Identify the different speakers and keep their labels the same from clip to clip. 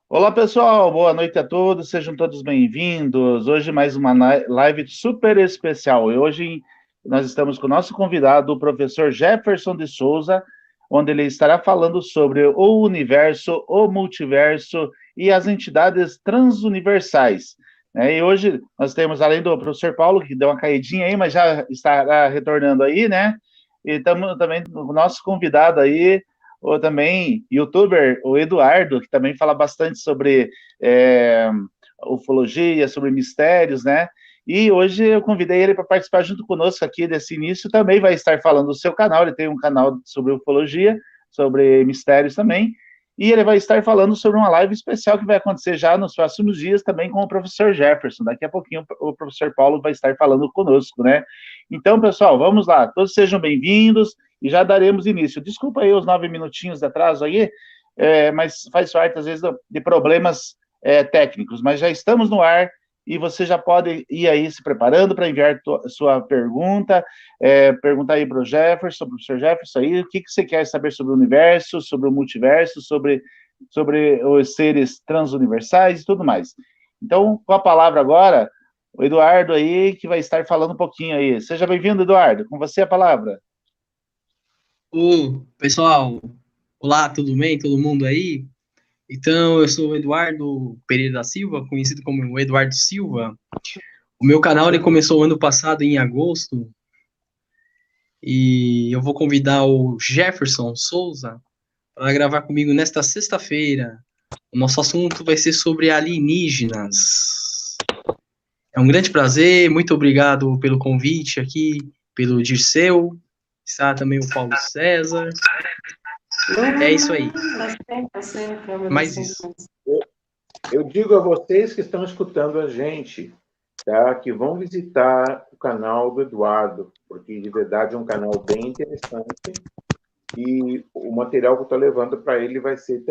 Speaker 1: Olá, pessoal, boa noite a todos, sejam todos bem-vindos. Hoje mais uma live super especial. E hoje nós estamos com o nosso convidado, o professor Jefferson de Souza, onde ele estará falando sobre o universo, o multiverso e as entidades transuniversais. E hoje nós temos, além do professor Paulo, que deu uma caidinha aí, mas já estará retornando aí, né? E estamos também com o nosso convidado aí, ou também youtuber, o Eduardo, que também fala bastante sobre ufologia, sobre mistérios, né? E hoje eu convidei ele para participar junto conosco aqui desse início, também vai estar falando do seu canal, ele tem um canal sobre ufologia, sobre mistérios também, e ele vai estar falando sobre uma live especial que vai acontecer já nos próximos dias também com o professor Jefferson. Daqui a pouquinho o professor Paulo vai estar falando conosco, né? Então, pessoal, vamos lá, todos sejam bem-vindos e já daremos início. Desculpa aí os 9 minutinhos de atraso aí, mas faz parte, às vezes, de problemas técnicos, mas já estamos no ar e você já pode ir aí se preparando para enviar sua pergunta, perguntar aí para o Jefferson, para o professor Jefferson aí, o que você quer saber sobre o universo, sobre o multiverso, sobre os seres transuniversais e tudo mais. Então, com a palavra agora, o Eduardo aí, que vai estar falando um pouquinho aí. Seja bem-vindo, Eduardo, com você a palavra.
Speaker 2: Ô, pessoal, olá, tudo bem? Todo mundo aí? Então, eu sou o Eduardo Pereira da Silva, conhecido como o Eduardo Silva. O meu canal ele começou ano passado, em agosto, e eu vou convidar o Jefferson Souza para gravar comigo nesta sexta-feira. O nosso assunto vai ser sobre alienígenas. É um grande prazer, muito obrigado pelo convite aqui, pelo Dirceu, está também o Paulo César. É isso aí. Mais isso.
Speaker 3: Eu digo a vocês que estão escutando a gente, tá, que vão visitar o canal do Eduardo, porque de verdade é um canal bem interessante e o material que eu estou levando para ele vai ser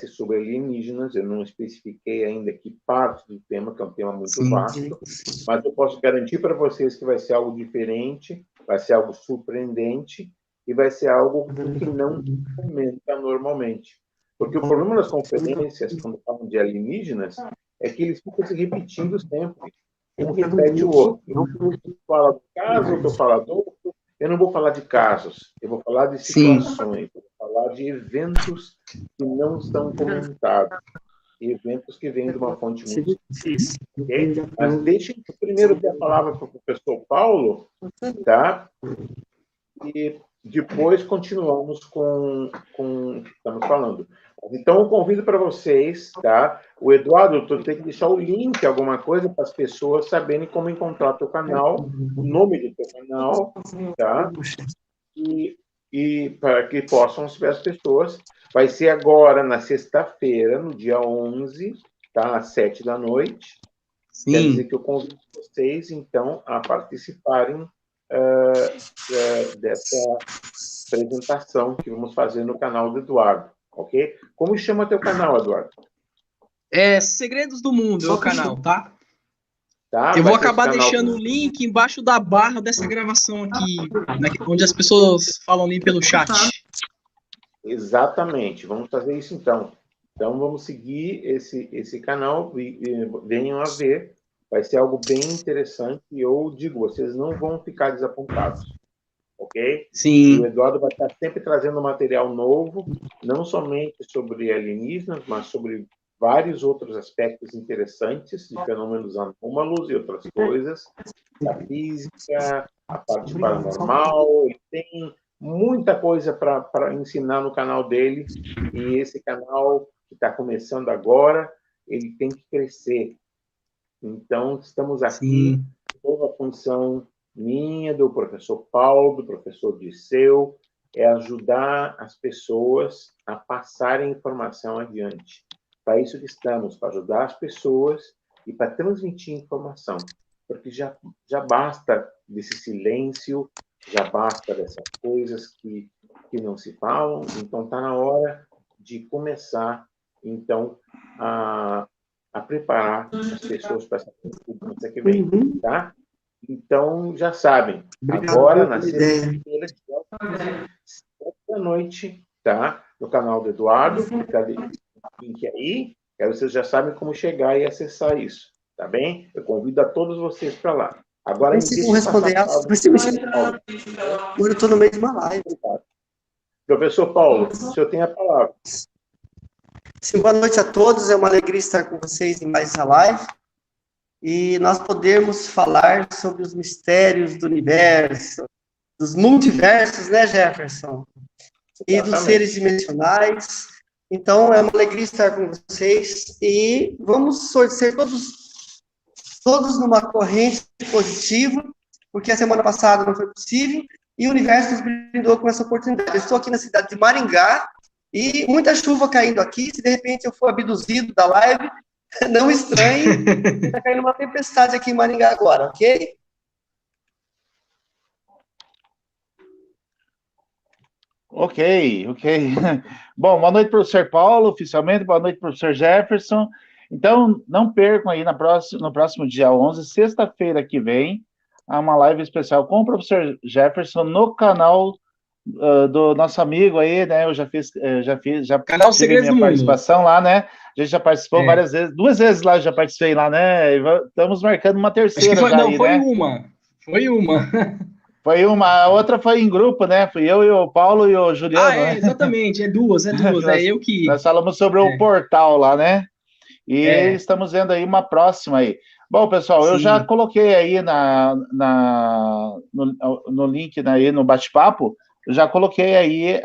Speaker 3: sobre alienígenas. Eu não especifiquei ainda que parte do tema, que é um tema muito vasto, mas eu posso garantir para vocês que vai ser algo diferente, vai ser algo surpreendente e vai ser algo que não se comenta normalmente. Porque o problema das conferências, quando falam de alienígenas, é que eles ficam se repetindo sempre. Um repete o outro. Um fala do caso, outro fala do outro. Eu não vou falar de casos, eu vou falar de situações, eu vou falar de eventos que não estão comentados, eventos que vêm de uma fonte muito difícil. Okay? Mas deixem eu primeiro dar a palavra para o professor Paulo, tá? E depois continuamos com o que estamos falando. Então, eu convido para vocês, tá? O Eduardo, tu tem que deixar o link, alguma coisa, para as pessoas saberem como encontrar teu canal, o nome do teu canal, tá? E para que possam ver as pessoas. Vai ser agora, na sexta-feira, no dia 11, tá? Às 7 da noite.
Speaker 2: Sim.
Speaker 3: Quer dizer que eu convido vocês, então, a participarem dessa apresentação que vamos fazer no canal do Eduardo, ok? Como chama teu canal, Eduardo?
Speaker 2: É Segredos do Mundo, é o canal, tá?
Speaker 3: Tá?
Speaker 2: Eu
Speaker 3: Vai
Speaker 2: vou
Speaker 3: ser
Speaker 2: acabar
Speaker 3: esse canal...
Speaker 2: deixando o link embaixo da barra dessa gravação aqui, onde as pessoas falam ali pelo chat.
Speaker 3: Exatamente, vamos fazer isso então. Então, vamos seguir esse canal e venham a ver. Vai ser algo bem interessante e eu digo, vocês não vão ficar desapontados, ok?
Speaker 2: Sim.
Speaker 3: E o Eduardo vai estar sempre trazendo material novo, não somente sobre alienígenas, mas sobre vários outros aspectos interessantes de fenômenos anômalos e outras coisas, a física, a parte paranormal. Ele tem muita coisa para ensinar no canal dele, e esse canal que está começando agora, ele tem que crescer. Então, estamos aqui, toda a função minha, do professor Paulo, do professor Dirceu, é ajudar as pessoas a passarem informação adiante. Para isso que estamos, para ajudar as pessoas e para transmitir informação. Porque já basta desse silêncio, já basta dessas coisas que não se falam. Então, está na hora de começar, então, a preparar as pessoas para essa mudança que vem, tá? Então, já sabem, agora, na sexta-feira, 7 da noite, tá? No canal do Eduardo, fica ali link aí vocês já sabem como chegar e acessar isso, tá bem? Eu convido a todos vocês para lá. Agora,
Speaker 4: não sei como responder essa. Agora eu estou no meio de uma live.
Speaker 3: Professor Paulo, o senhor tem a palavra.
Speaker 4: Sim, boa noite a todos. É uma alegria estar com vocês em mais essa live. E nós podemos falar sobre os mistérios do universo, dos multiversos, né, Jefferson? E dos seres dimensionais. Então, é uma alegria estar com vocês. E vamos ser todos numa corrente positiva, porque a semana passada não foi possível, e o universo nos brindou com essa oportunidade. Eu estou aqui na cidade de Maringá, e muita chuva caindo aqui. Se de repente eu for abduzido da live, não estranhe, está caindo uma tempestade aqui em Maringá agora, ok?
Speaker 1: Ok. Bom, boa noite, professor Paulo, oficialmente, boa noite, professor Jefferson. Então, não percam aí no próximo dia 11, sexta-feira que vem, há uma live especial com o professor Jefferson no canal do nosso amigo aí, né? Eu já
Speaker 2: Canal
Speaker 1: tive minha participação lá, né? A gente já participou várias vezes, 2 vezes lá, já participei lá, né? Estamos marcando uma terceira.
Speaker 2: Acho que
Speaker 1: já
Speaker 2: não,
Speaker 1: aí,
Speaker 2: foi
Speaker 1: né?
Speaker 2: uma.
Speaker 1: Foi uma, a outra foi em grupo, né? Fui eu e o Paulo e o Juliano.
Speaker 2: Né? Exatamente, é duas, eu que...
Speaker 1: Nós falamos sobre o portal lá, né? E estamos vendo aí uma próxima aí. Bom, pessoal, eu já coloquei aí no link aí no bate-papo, eu já coloquei aí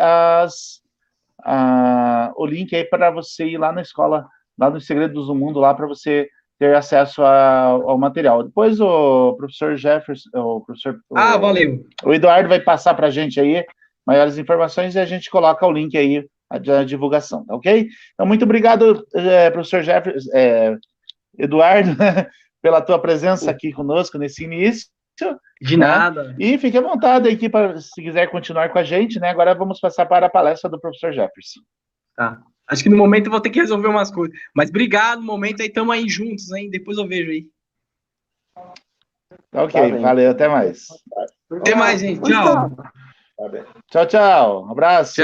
Speaker 1: o link aí para você ir lá na escola, lá no Segredos do Mundo, lá para você ter acesso ao material. Depois o professor Jefferson,
Speaker 2: valeu.
Speaker 1: O Eduardo vai passar para a gente aí maiores informações e a gente coloca o link aí da divulgação, tá ok? Então, muito obrigado, professor Jefferson, Eduardo, pela tua presença aqui conosco nesse início.
Speaker 2: De nada.
Speaker 1: E fique à vontade aqui, se quiser continuar com a gente, né? Agora vamos passar para a palestra do professor Jefferson.
Speaker 2: Tá. Acho que no momento eu vou ter que resolver umas coisas. Mas obrigado, no momento aí, estamos aí juntos, hein? Depois eu vejo aí.
Speaker 1: Ok, valeu, até mais.
Speaker 2: Até mais, gente. Tchau.
Speaker 1: Tchau. Um abraço.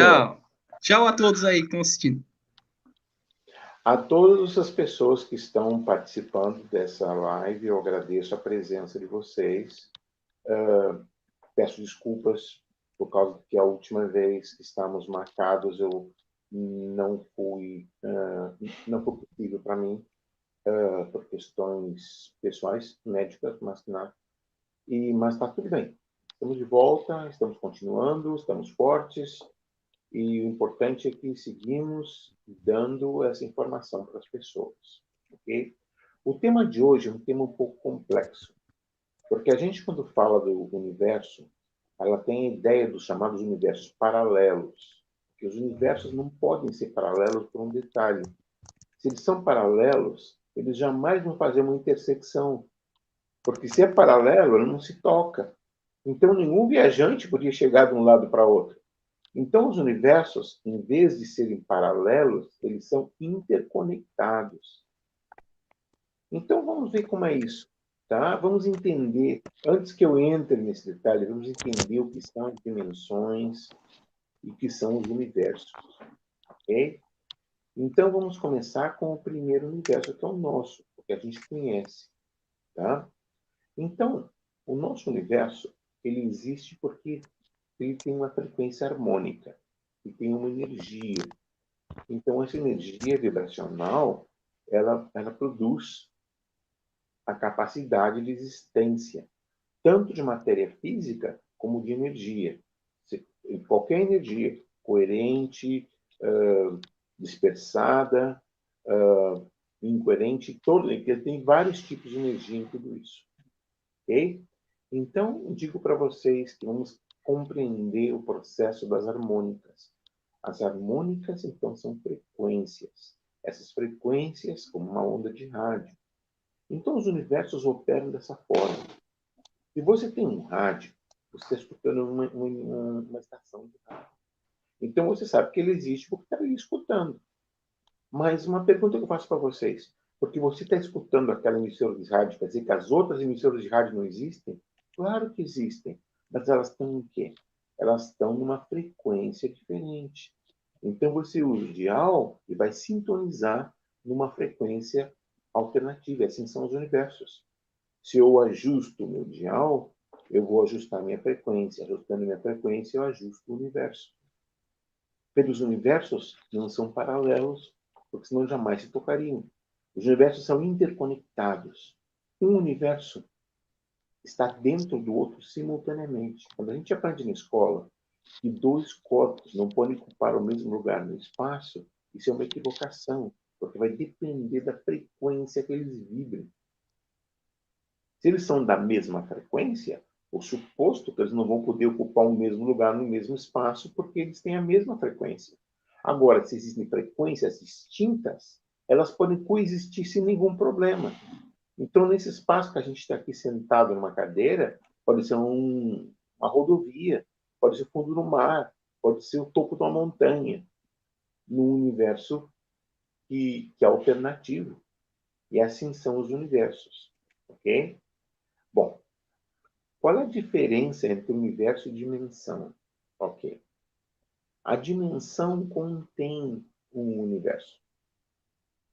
Speaker 2: Tchau a todos aí que estão assistindo.
Speaker 3: A todas as pessoas que estão participando dessa live, eu agradeço a presença de vocês. Peço desculpas por causa que a última vez que estávamos marcados eu não foi possível para mim, por questões pessoais, médicas, mas está tudo bem. Estamos de volta, estamos continuando, estamos fortes, e o importante é que seguimos dando essa informação para as pessoas, ok? O tema de hoje é um tema um pouco complexo, porque a gente, quando fala do universo, ela tem a ideia dos chamados universos paralelos, que os universos não podem ser paralelos por um detalhe. Se eles são paralelos, eles jamais vão fazer uma intersecção, porque se é paralelo, ele não se toca. Então, nenhum viajante podia chegar de um lado para outro. Então, os universos, em vez de serem paralelos, eles são interconectados. Então, vamos ver como é isso. Tá? Vamos entender, antes que eu entre nesse detalhe, vamos entender o que são as dimensões e o que são os universos. Ok? Então, vamos começar com o primeiro universo, que é o nosso, o que a gente conhece. Tá? Então, o nosso universo, ele existe porque ele tem uma frequência harmônica, ele tem uma energia. Então, essa energia vibracional, ela produz a capacidade de existência, tanto de matéria física como de energia. Qualquer energia coerente, dispersada, incoerente, tem vários tipos de energia em tudo isso. Ok? Então, eu digo para vocês que vamos compreender o processo das harmônicas. As harmônicas, então, são frequências. Essas frequências, como uma onda de rádio. Então, os universos operam dessa forma. Se você tem um rádio, você está escutando uma estação de rádio. Então, você sabe que ele existe porque está ali escutando. Mas uma pergunta que eu faço para vocês. Porque você está escutando aquela emissora de rádio, quer dizer que as outras emissoras de rádio não existem? Claro que existem. Mas elas estão em quê? Elas estão numa frequência diferente. Então, você usa o dial e vai sintonizar numa frequência alternativa. Assim são os universos. Se eu ajusto o meu dial, eu vou ajustar minha frequência. Ajustando minha frequência, eu ajusto o universo. Pelos universos não são paralelos, porque senão jamais se tocariam. Os universos são interconectados. Um universo está dentro do outro simultaneamente. Quando a gente aprende na escola que dois corpos não podem ocupar o mesmo lugar no espaço, isso é uma equivocação, porque vai depender da frequência que eles vibrem. Se eles são da mesma frequência, o suposto que eles não vão poder ocupar o mesmo lugar no mesmo espaço, porque eles têm a mesma frequência. Agora, se existem frequências distintas, elas podem coexistir sem nenhum problema. Então, nesse espaço que a gente está aqui sentado numa cadeira, pode ser uma rodovia, pode ser o fundo do mar, pode ser o topo de uma montanha, num universo que é alternativo. E assim são os universos, ok? Bom, qual é a diferença entre universo e dimensão? Ok. A dimensão contém um universo,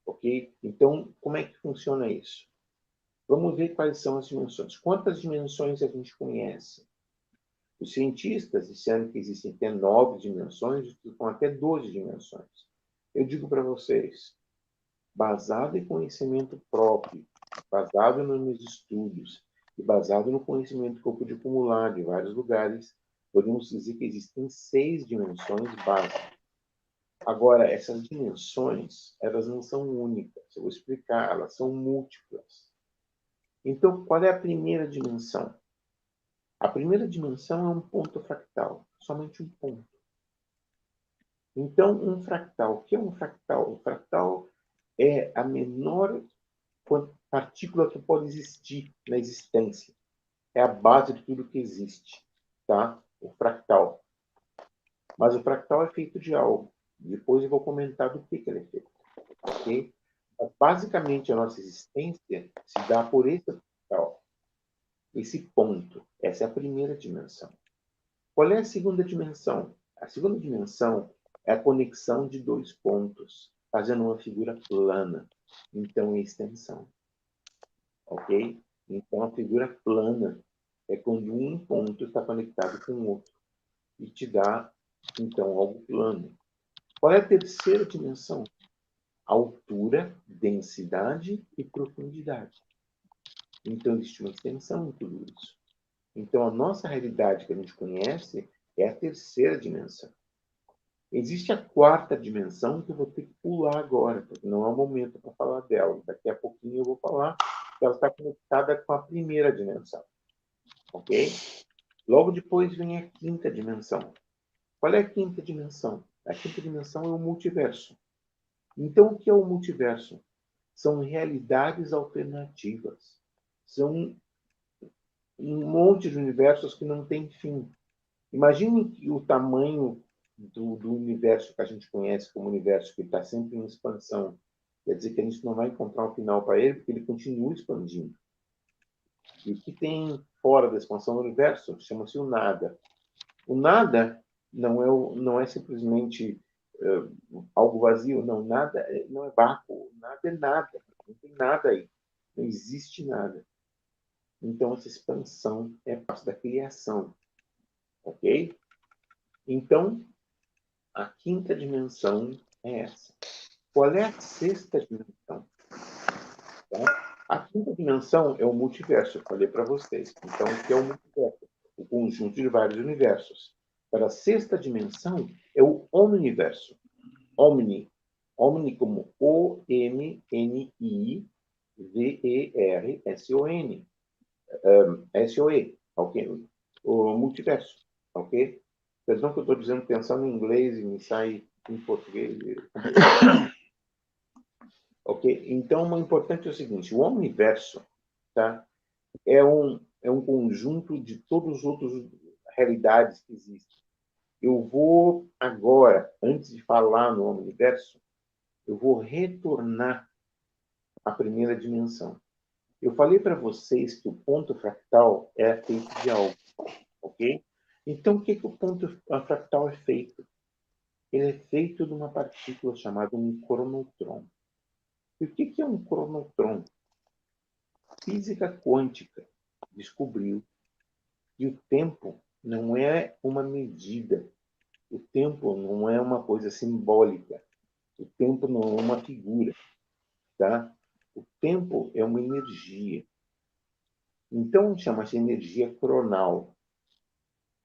Speaker 3: ok? Então, como é que funciona isso? Vamos ver quais são as dimensões. Quantas dimensões a gente conhece? Os cientistas disseram que existem até 9 dimensões, com até 12 dimensões. Eu digo para vocês, baseado em conhecimento próprio, baseado nos meus estudos e baseado no conhecimento que eu pude acumular de vários lugares, podemos dizer que existem 6 dimensões básicas. Agora, essas dimensões, elas não são únicas. Eu vou explicar, elas são múltiplas. Então, qual é a primeira dimensão? A primeira dimensão é um ponto fractal, somente um ponto. Então, um fractal. O que é um fractal? O fractal é a menor partícula que pode existir na existência. É a base de tudo que existe, tá? O fractal. Mas o fractal é feito de algo. Depois eu vou comentar do que ele é feito, ok? Mas, basicamente, a nossa existência se dá por esse fractal. Esse ponto. Essa é a primeira dimensão. Qual é a segunda dimensão? A segunda dimensão é a conexão de dois pontos, fazendo uma figura plana. Então, é extensão. Ok? Então, a figura plana é quando um ponto está conectado com o outro e te dá, então, algo plano. Qual é a terceira dimensão? Altura, densidade e profundidade. Então, existe uma extensão em tudo isso. Então, a nossa realidade que a gente conhece é a terceira dimensão. Existe a quarta dimensão que eu vou ter que pular agora, porque não é o momento para falar dela. Daqui a pouquinho eu vou falar que ela está conectada com a primeira dimensão. Ok? Logo depois vem a quinta dimensão. Qual é a quinta dimensão? A quinta dimensão é o multiverso. Então, o que é o multiverso? São realidades alternativas. São um monte de universos que não tem fim. Imagine que o tamanho do universo que a gente conhece como universo, que está sempre em expansão. Quer dizer que a gente não vai encontrar um final para ele, porque ele continua expandindo. E o que tem fora da expansão do universo chama-se o nada. O nada não é simplesmente algo vazio, não. Nada não é vácuo. Nada é nada. Não tem nada aí. Não existe nada. Então, essa expansão é parte da criação. Ok? Então, a quinta dimensão é essa. Qual é a sexta dimensão? Tá? A quinta dimensão é o multiverso, eu falei para vocês. Então, o que é o multiverso? O conjunto de vários universos. Para a sexta dimensão é o omniverso. Omni. Omni como O-M-N-I-V-E-R-S-O-N. S-O-E. Ok? O multiverso. Ok? Perdão que eu estou dizendo, pensando em inglês e me sai em português. Ok? Então, o importante é o seguinte: o omniverso, tá? é um conjunto de todas as outras realidades que existem. Eu vou agora, antes de falar no omniverso, eu vou retornar à primeira dimensão. Eu falei para vocês que o ponto fractal é feito de algo, ok? Então, o que o ponto fractal é feito? ele é feito de uma partícula chamada um cronotron. E o que é um cronotron? Física quântica descobriu que o tempo não é uma medida. O tempo não é uma coisa simbólica. O tempo não é uma figura, tá? O tempo é uma energia. Então, chama-se energia cronal.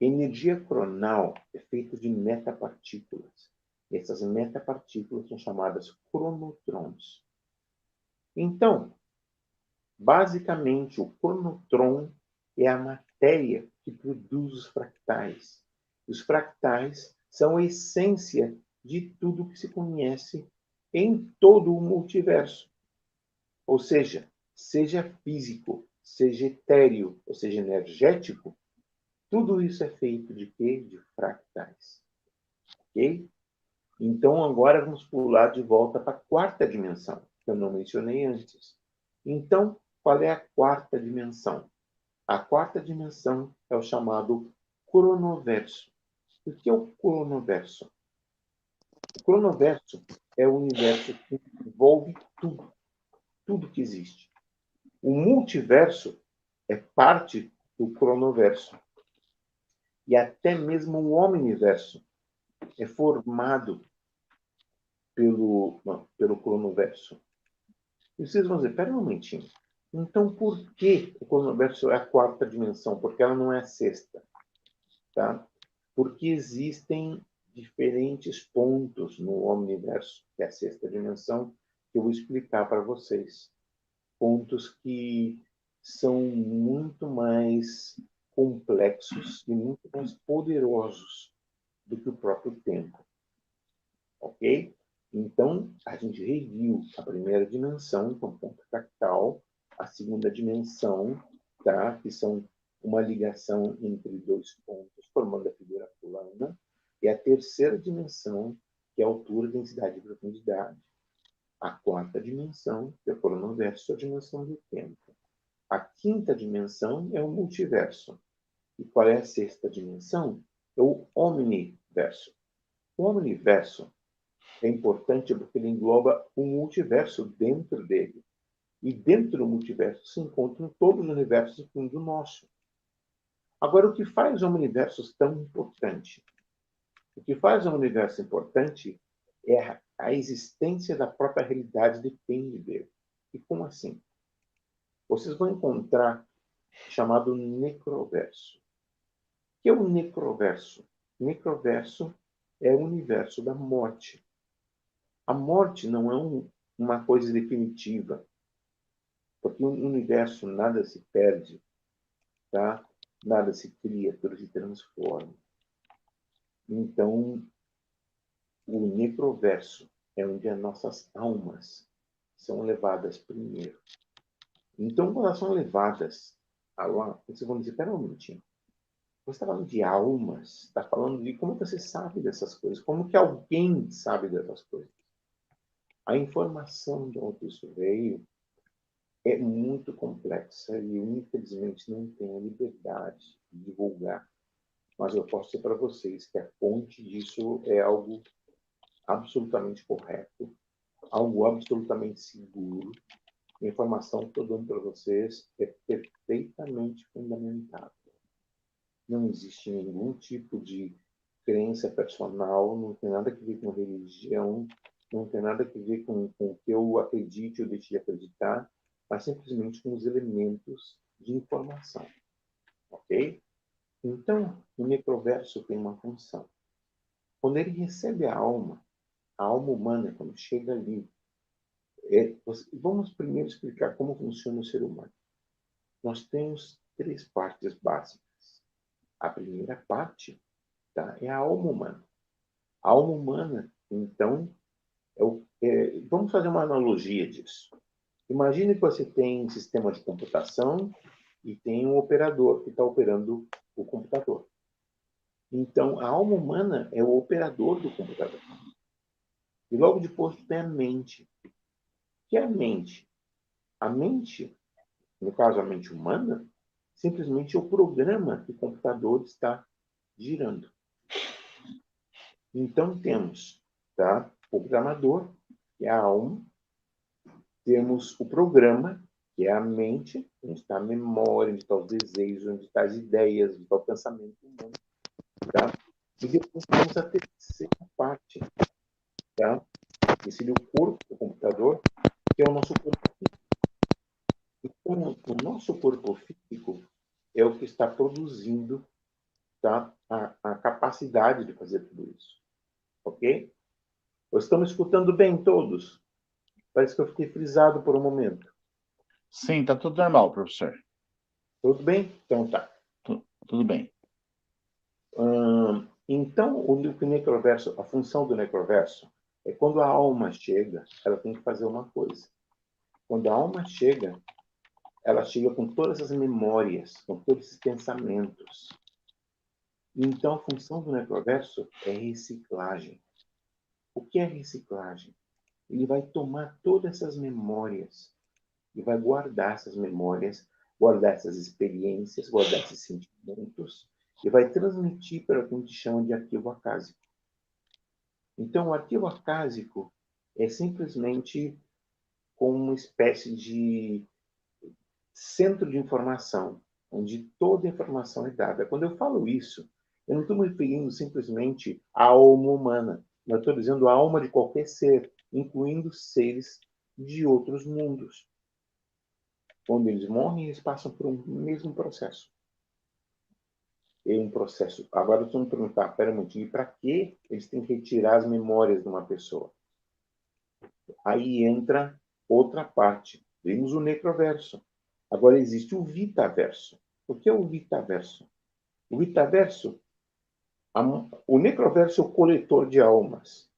Speaker 3: Energia cronal é feita de metapartículas. Essas metapartículas são chamadas cronotrons. Então, basicamente, o cronotron é a matéria que produz os fractais. Os fractais são a essência de tudo que se conhece em todo o multiverso. Ou seja físico, seja etéreo, ou seja energético, tudo isso é feito de quê? De fractais. Ok? Então, agora vamos pular de volta para a quarta dimensão, que eu não mencionei antes. Então, qual é a quarta dimensão? A quarta dimensão é o chamado cronoverso. O que é o cronoverso? O cronoverso é o universo que envolve tudo, tudo que existe. O multiverso é parte do cronoverso. E até mesmo o omniverso é formado pelo cronoverso. E vocês vão dizer, pera um momentinho. Então, por que o cronoverso é a quarta dimensão? Porque ela não é a sexta. Tá? Porque existem diferentes pontos no omniverso, que é a sexta dimensão, que eu vou explicar para vocês. Pontos que são muito mais complexos e muito mais poderosos do que o próprio tempo. Ok? Então, a gente reviu a primeira dimensão, com ponto fractal, a segunda dimensão, tá? Que são uma ligação entre dois pontos, formando a figura plana, e a terceira dimensão, que é a altura, densidade e profundidade. A quarta dimensão, que é o cronoverso, a dimensão do tempo. A quinta dimensão é o multiverso. E qual é a sexta dimensão? É o omniverso. O omniverso é importante porque ele engloba um multiverso dentro dele. E dentro do multiverso se encontram todos os universos, incluindo o nosso. Agora, o que faz um universo tão importante? O que faz um universo importante é a existência da própria realidade depende dele. E como assim? Vocês vão encontrar chamado necroverso. O que é o necroverso? Necroverso é o universo da morte. A morte não é uma coisa definitiva, porque no universo nada se perde, tá? Nada se cria, tudo se transforma. Então, o necroverso é onde as nossas almas são levadas primeiro. Então, quando elas são levadas a lá, vocês vão dizer, pera um minutinho, você está falando de almas, está falando de como você sabe dessas coisas, como que alguém sabe dessas coisas. A informação de onde isso veio é muito complexa e eu, infelizmente, não tenho a liberdade de divulgar. Mas eu posso dizer para vocês que a fonte disso é algo absolutamente correto, algo absolutamente seguro. A informação que estou dando para vocês é perfeitamente fundamentada. Não existe nenhum tipo de crença personal, não tem nada a ver com religião, não tem nada a ver com o que eu acredite ou deixe de acreditar, mas simplesmente com os elementos de informação. Ok? Então, o necroverso tem uma função. Quando ele recebe a alma humana, quando chega ali, vamos primeiro explicar como funciona o ser humano. Nós temos três partes básicas. A primeira parte, tá, é a alma humana. A alma humana, então, vamos fazer uma analogia disso. Imagine que você tem um sistema de computação e tem um operador que está operando o computador. Então, a alma humana é o operador do computador. E logo depois tem a mente. O que é a mente? A mente, no caso a mente humana, simplesmente é o programa que o computador está girando. Então, temos, tá, o programador, que é a alma, temos o programa, que é a mente, onde está a memória, onde está os desejos, onde está as ideias, onde está o pensamento humano, tá? E depois temos a terceira parte, tá? Que seria o corpo do computador, que é o nosso corpo físico. Então, o nosso corpo físico é o que está produzindo, tá, a capacidade de fazer tudo isso. Ok? Estão me escutando bem todos? Parece que eu fiquei frisado por um momento.
Speaker 1: Sim, tá tudo normal, professor.
Speaker 3: Tudo bem? Então tá.
Speaker 1: Tudo bem.
Speaker 3: Então, o necroverso, a função do necroverso é quando a alma chega, ela tem que fazer uma coisa. Quando a alma chega, ela chega com todas as memórias, com todos esses pensamentos. Então, a função do necroverso é reciclagem. O que é reciclagem? Ele vai tomar todas essas memórias e vai guardar essas memórias, guardar essas experiências, guardar esses sentimentos e vai transmitir para o que a gente chama de arquivo acásico. Então, o arquivo acásico é simplesmente como uma espécie de centro de informação, onde toda a informação é dada. Quando eu falo isso, eu não estou me referindo simplesmente à alma humana, mas estou dizendo a alma de qualquer ser, incluindo seres de outros mundos. Quando eles morrem, eles passam por um mesmo processo. É um processo. Agora, se eu me perguntar, pera um minutinho, para que eles têm que retirar as memórias de uma pessoa? Aí entra outra parte. Vimos o necroverso. Agora existe o vitaverso. O que é o vitaverso? O vitaverso, o necroverso é o coletor de almas.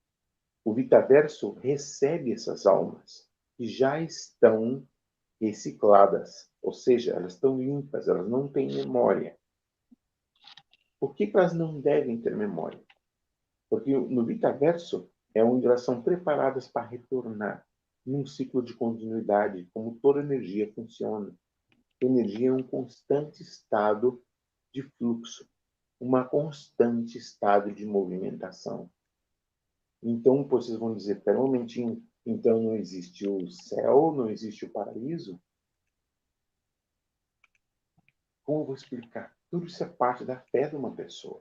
Speaker 3: O vitaverso recebe essas almas que já estão recicladas, ou seja, elas estão limpas, elas não têm memória. Por que elas não devem ter memória? Porque no vitaverso é onde elas são preparadas para retornar num ciclo de continuidade, como toda energia funciona. Energia é um constante estado de fluxo, uma constante estado de movimentação. Então, vocês vão dizer, pera um momentinho, então não existe o céu, não existe o paraíso? Como eu vou explicar? Tudo isso é parte da fé de uma pessoa.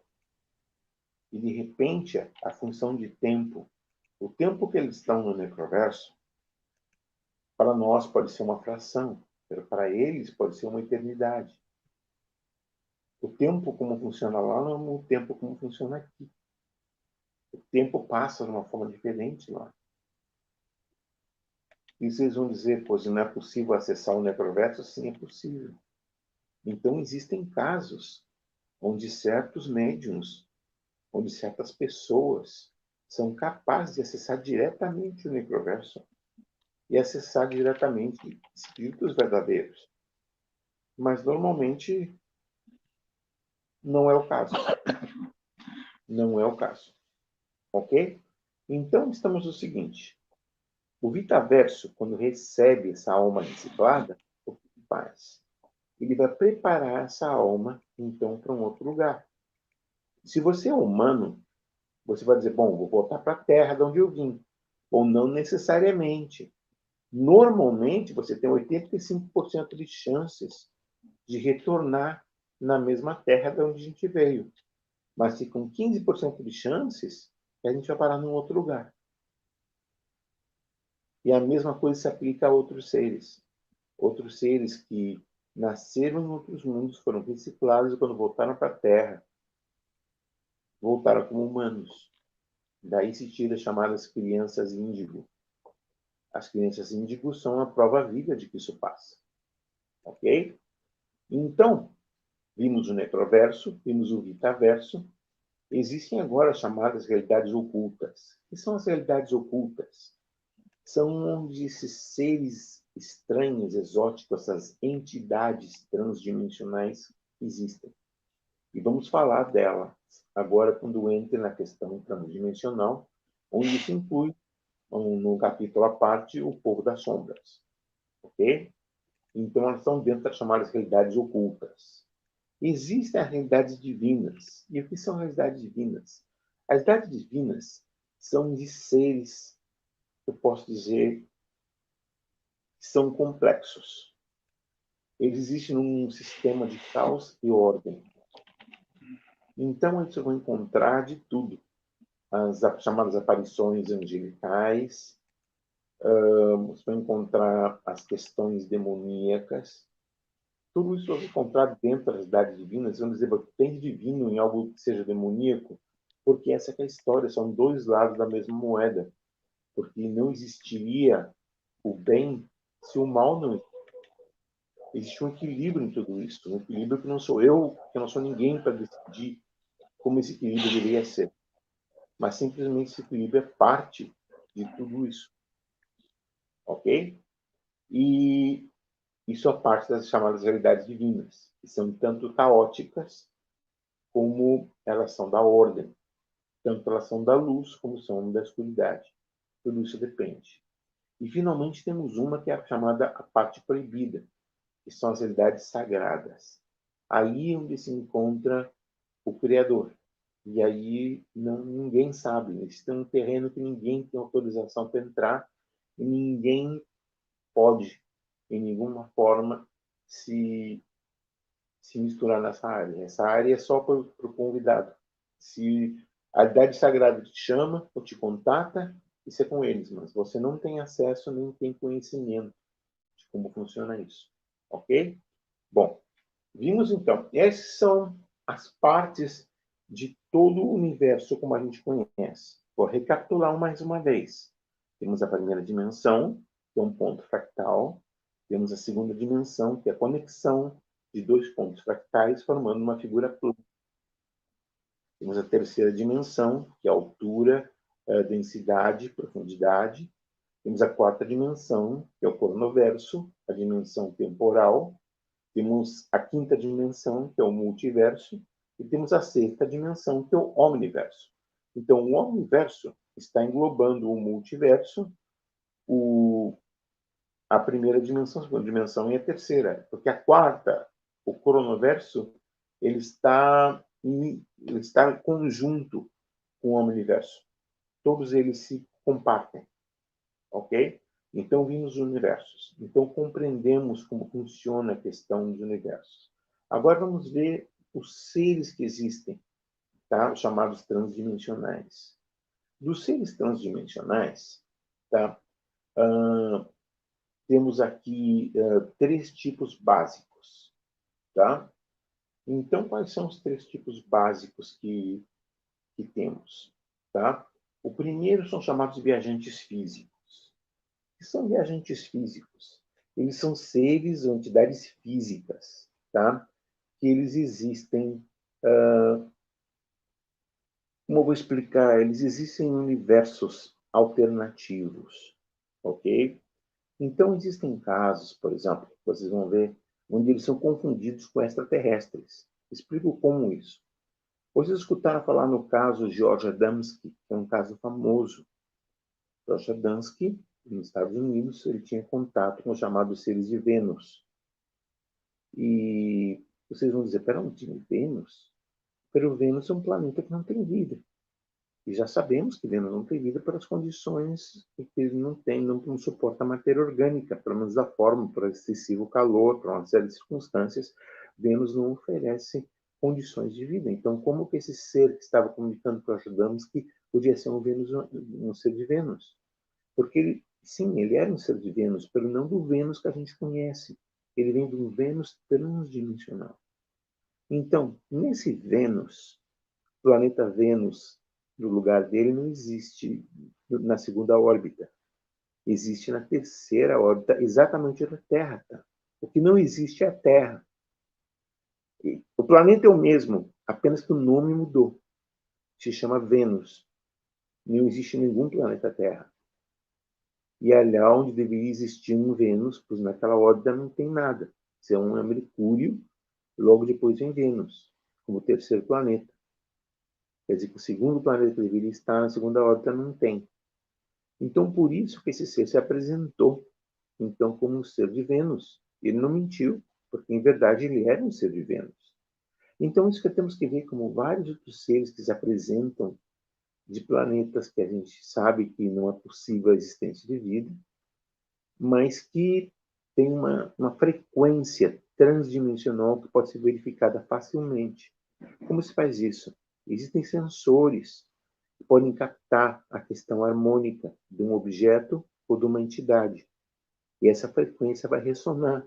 Speaker 3: E, de repente, a função de tempo, o tempo que eles estão no necroverso, para nós pode ser uma fração, mas para eles pode ser uma eternidade. O tempo como funciona lá não é o tempo como funciona aqui. O tempo passa de uma forma diferente lá. E vocês vão dizer, pois não é possível acessar o necroverso? Sim, é possível. Então, existem casos onde certos médiums, onde certas pessoas são capazes de acessar diretamente o necroverso e acessar diretamente espíritos verdadeiros. Mas, normalmente, não é o caso. Não é o caso. Ok? Então, estamos no seguinte. O vitaverso, quando recebe essa alma reciclada, o que faz? Ele vai preparar essa alma, então, para um outro lugar. Se você é humano, você vai dizer, bom, vou voltar para a Terra de onde eu vim. Ou não necessariamente. Normalmente, você tem 85% de chances de retornar na mesma Terra de onde a gente veio. Mas se com 15% de chances, a gente vai parar num outro lugar. E a mesma coisa se aplica a outros seres. Outros seres que nasceram em outros mundos, foram reciclados e quando voltaram para a Terra, voltaram como humanos. Daí se tira as chamadas crianças índigo. As crianças índigo são a prova viva de que isso passa. Ok? Então, vimos o necroverso, vimos o vitaverso. Existem agora as chamadas realidades ocultas. O que são as realidades ocultas? São onde esses seres estranhos, exóticos, essas entidades transdimensionais existem. E vamos falar dela agora quando entra na questão transdimensional, onde se inclui, num capítulo à parte, o povo das sombras. Ok? Então, elas estão dentro das chamadas realidades ocultas. Existem as realidades divinas. E o que são realidades divinas? As idades divinas são de seres, eu posso dizer, que são complexos. Eles existem num sistema de caos e ordem. Então, eles vão encontrar de tudo. As chamadas aparições angelicais, você vai encontrar as questões demoníacas. Tudo isso você vai encontrar dentro das idades divinas. Vamos dizer, tem divino em algo que seja demoníaco, porque essa é a história, são dois lados da mesma moeda. Porque não existiria o bem se o mal não existisse. Existe um equilíbrio em tudo isso, um equilíbrio que não sou eu, que não sou ninguém para decidir como esse equilíbrio deveria ser. Mas simplesmente esse equilíbrio é parte de tudo isso. Ok? E isso é parte das chamadas realidades divinas, que são tanto caóticas como elas são da ordem. Tanto elas são da luz como são da escuridade. Tudo isso depende. E, finalmente, temos uma que é a chamada a parte proibida, que são as realidades sagradas. Aí é onde se encontra o Criador. E aí ninguém sabe. Existe um terreno que ninguém tem autorização para entrar e ninguém pode, em nenhuma forma, se misturar nessa área. Essa área é só para o convidado. Se a idade sagrada te chama ou te contata, isso é com eles, mas você não tem acesso nem tem conhecimento de como funciona isso. Ok? Bom, vimos então. Essas são as partes de todo o universo como a gente conhece. Vou recapitular mais uma vez. Temos a primeira dimensão, que é um ponto fractal. Temos a segunda dimensão, que é a conexão de dois pontos fractais formando uma figura plana. Temos a terceira dimensão, que é a altura, densidade, profundidade. Temos a quarta dimensão, que é o cronoverso, a dimensão temporal. Temos a quinta dimensão, que é o multiverso. E temos a sexta dimensão, que é o omniverso. Então, o omniverso está englobando o multiverso, a primeira dimensão, a segunda dimensão e a terceira. Porque a quarta, o cronoverso, ele está em conjunto com o omniverso. Todos eles se compartem. Ok? Então, vimos os universos. Então, compreendemos como funciona a questão dos universos. Agora, vamos ver os seres que existem, tá? Os chamados transdimensionais. Dos seres transdimensionais, tá? Temos aqui três tipos básicos. Tá? Então, quais são os três tipos básicos que temos? Tá? O primeiro são chamados viajantes físicos. O que são viajantes físicos? Eles são seres ou entidades físicas, tá? Que eles existem. Como eu vou explicar? Eles existem em universos alternativos, ok? Então, existem casos, por exemplo, vocês vão ver, onde eles são confundidos com extraterrestres. Explico como isso. Vocês escutaram falar no caso George Adamski, que é um caso famoso. George Adamski, nos Estados Unidos, ele tinha contato com os chamados seres de Vênus. E vocês vão dizer, pera, não tinha Vênus? Pero Vênus é um planeta que não tem vida. E já sabemos que Vênus não tem vida pelas condições que ele não suporta a matéria orgânica, pelo menos da forma, por excessivo calor, por uma série de circunstâncias, Vênus não oferece condições de vida. Então, como que esse ser que estava comunicando com ajudamos que podia ser um ser de Vênus? Porque ele, sim, ele era um ser de Vênus, pelo não do Vênus que a gente conhece. Ele vem de um Vênus transdimensional. Então, nesse Vênus, planeta Vênus, no lugar dele, não existe na segunda órbita. Existe na terceira órbita, exatamente onde a Terra está. O que não existe é a Terra. O planeta é o mesmo, apenas que o nome mudou. Se chama Vênus. Não existe nenhum planeta Terra. E ali onde deveria existir um Vênus, pois naquela órbita não tem nada. Isso é um Mercúrio, logo depois vem Vênus, como terceiro planeta. Quer dizer que o segundo planeta que deveria estar na segunda órbita não tem. Então, por isso que esse ser se apresentou então como um ser de Vênus. Ele não mentiu, porque, em verdade, ele era um ser de Vênus. Então, isso que temos que ver como vários outros seres que se apresentam de planetas que a gente sabe que não é possível a existência de vida, mas que tem uma frequência transdimensional que pode ser verificada facilmente. Como se faz isso? Existem sensores que podem captar a questão harmônica de um objeto ou de uma entidade. E essa frequência vai ressonar.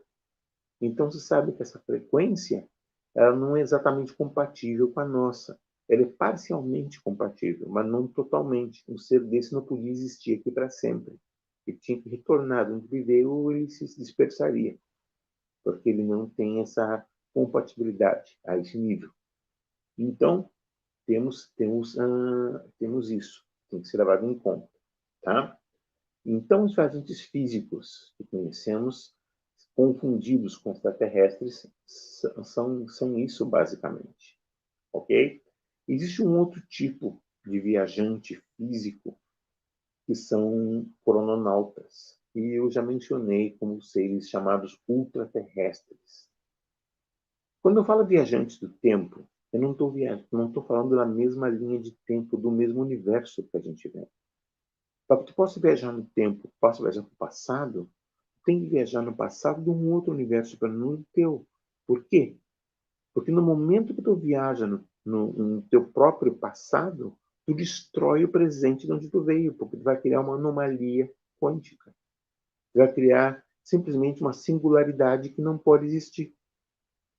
Speaker 3: Então, você sabe que essa frequência ela não é exatamente compatível com a nossa. Ela é parcialmente compatível, mas não totalmente. Um ser desse não podia existir aqui para sempre. Ele tinha que retornar de onde viveu ou ele se dispersaria, porque ele não tem essa compatibilidade a esse nível. Então, temos isso. Tem que ser levado em conta. Tá? Então, os agentes físicos que conhecemos, confundidos com extraterrestres, são isso, basicamente. Ok? Existe um outro tipo de viajante físico, que são crononautas. E eu já mencionei como seres chamados ultraterrestres. Quando eu falo viajantes do tempo, eu não estou falando da mesma linha de tempo, do mesmo universo que a gente vem. Para que tu possa viajar no tempo, possa viajar para o passado, tem que viajar no passado de um outro universo para não o teu. Por quê? Porque no momento que tu viaja no teu próprio passado, tu destrói o presente de onde tu veio, porque tu vai criar uma anomalia quântica. Tu vai criar simplesmente uma singularidade que não pode existir.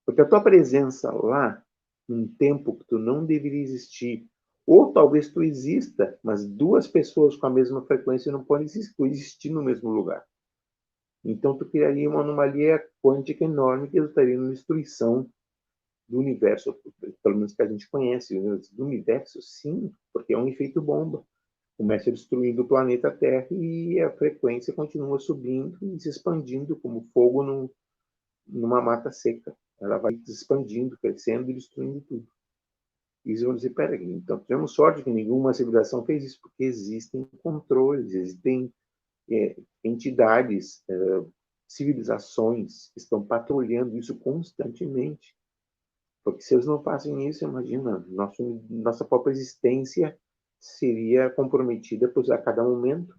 Speaker 3: Porque a tua presença lá, num tempo que tu não deveria existir, ou talvez tu exista, mas duas pessoas com a mesma frequência não podem existir no mesmo lugar. Então, tu criaria uma anomalia quântica enorme que resultaria numa destruição do universo, pelo menos que a gente conhece. Do universo, sim, porque é um efeito bomba. Começa destruindo o planeta Terra e a frequência continua subindo e se expandindo como fogo numa mata seca. Ela vai se expandindo, crescendo e destruindo tudo. E eles vão dizer, peraí, então tivemos sorte que nenhuma civilização fez isso, porque existem controles, existem entidades, civilizações que estão patrulhando isso constantemente. Porque se eles não fazem isso, imagina, nossa própria existência seria comprometida a cada momento.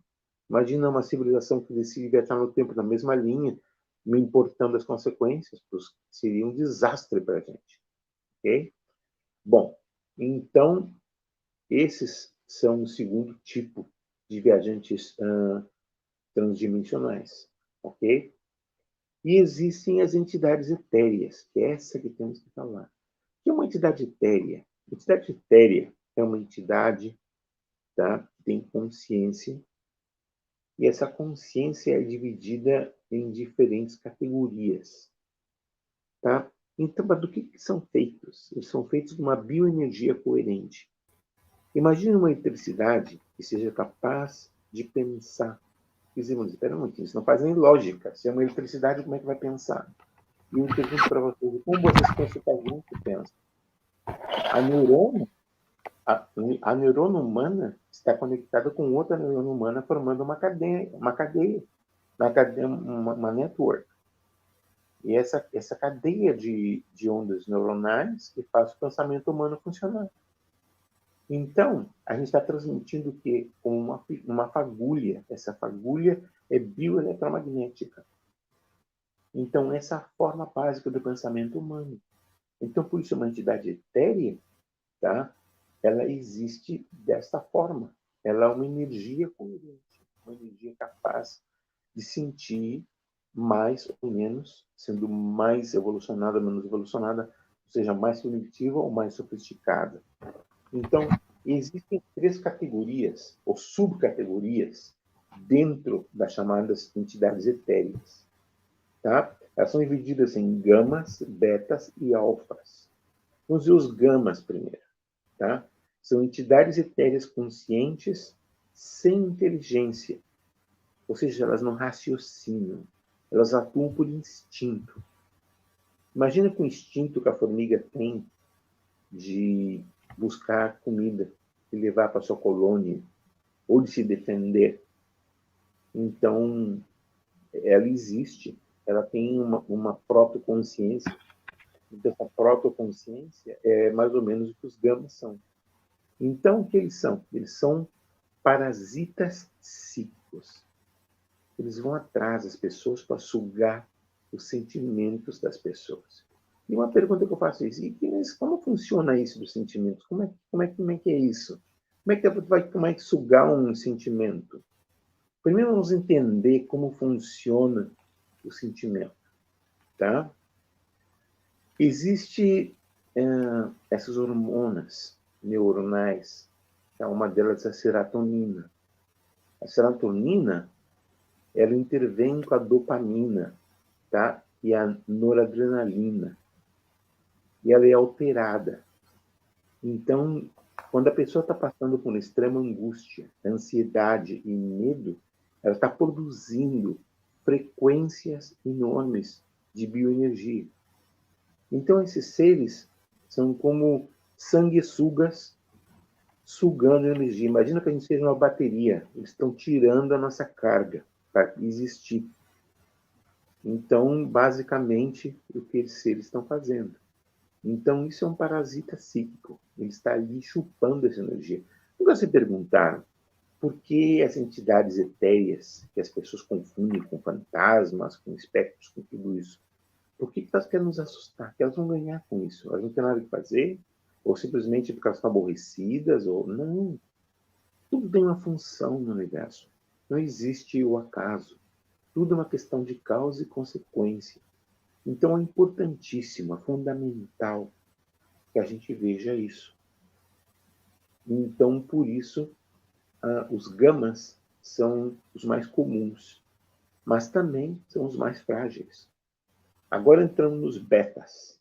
Speaker 3: Imagina uma civilização que decide viajar no tempo na mesma linha, não importando as consequências, seria um desastre para a gente. Ok? Bom, então, esses são o segundo tipo de viajantes transdimensionais. Ok? E existem as entidades etéreas, que é essa que temos que falar. O que é uma entidade etérea? A entidade etérea é uma entidade, tá, que tem consciência, e essa consciência é dividida em diferentes categorias. Tá? Então, do que são feitos? Eles são feitos de uma bioenergia coerente. Imagine uma eletricidade que seja capaz de pensar. Dizemos, espera um pouquinho, isso não faz nem lógica. Se é uma eletricidade, como é que vai pensar? E eu pergunto para vocês, como vocês pensam que a gente pensa? A neurona, a neurona humana está conectada com outra neurona humana, formando uma cadeia, uma network. E essa cadeia de ondas neuronais que faz o pensamento humano funcionar. Então, a gente está transmitindo o quê? Como uma fagulha. Essa fagulha é bioeletromagnética. Então, essa é a forma básica do pensamento humano. Então, por isso, uma entidade etérea, tá? Ela existe desta forma. Ela é uma energia coerente, uma energia capaz de sentir mais ou menos, sendo mais evolucionada, menos evolucionada, ou seja, mais primitiva ou mais sofisticada. Então, existem 3 categorias, ou subcategorias, dentro das chamadas entidades etéreas. Tá? Elas são divididas em gamas, betas e alfas. Vamos ver os gamas primeiro. Tá? São entidades etéreas conscientes sem inteligência, ou seja, elas não raciocinam, elas atuam por instinto. Imagina que o instinto que a formiga tem de buscar comida e levar para sua colônia, ou de se defender. Então, ela existe, ela tem uma protoconsciência. Então, essa protoconsciência é mais ou menos o que os gamas são. Então, o que eles são? Eles são parasitas psíquicos. Eles vão atrás das pessoas para sugar os sentimentos das pessoas. E uma pergunta que eu faço é: como funciona isso dos sentimentos? Como é que é isso? Como é que sugar um sentimento? Primeiro vamos entender como funciona o sentimento, tá? Existe essas hormonas neuronais, tá? Uma delas é a serotonina. A serotonina, ela intervém com a dopamina, tá? E a noradrenalina. E ela é alterada. Então, quando a pessoa está passando por extrema angústia, ansiedade e medo, ela está produzindo frequências enormes de bioenergia. Então, esses seres são como sanguessugas sugando energia. Imagina que a gente seja uma bateria. Eles estão tirando a nossa carga para existir. Então, basicamente, o que esses seres estão fazendo. Então, isso é um parasita psíquico. Ele está ali chupando essa energia. Nunca se perguntaram por que as entidades etéreas, que as pessoas confundem com fantasmas, com espectros, com tudo isso, por que elas querem nos assustar? Que elas vão ganhar com isso? Elas não têm nada que fazer? Ou simplesmente porque elas estão aborrecidas? Ou não. Tudo tem uma função no universo. Não existe o acaso. Tudo é uma questão de causa e consequência. Então é importantíssimo, é fundamental que a gente veja isso. Então, por isso, os gamas são os mais comuns, mas também são os mais frágeis. Agora entramos nos betas.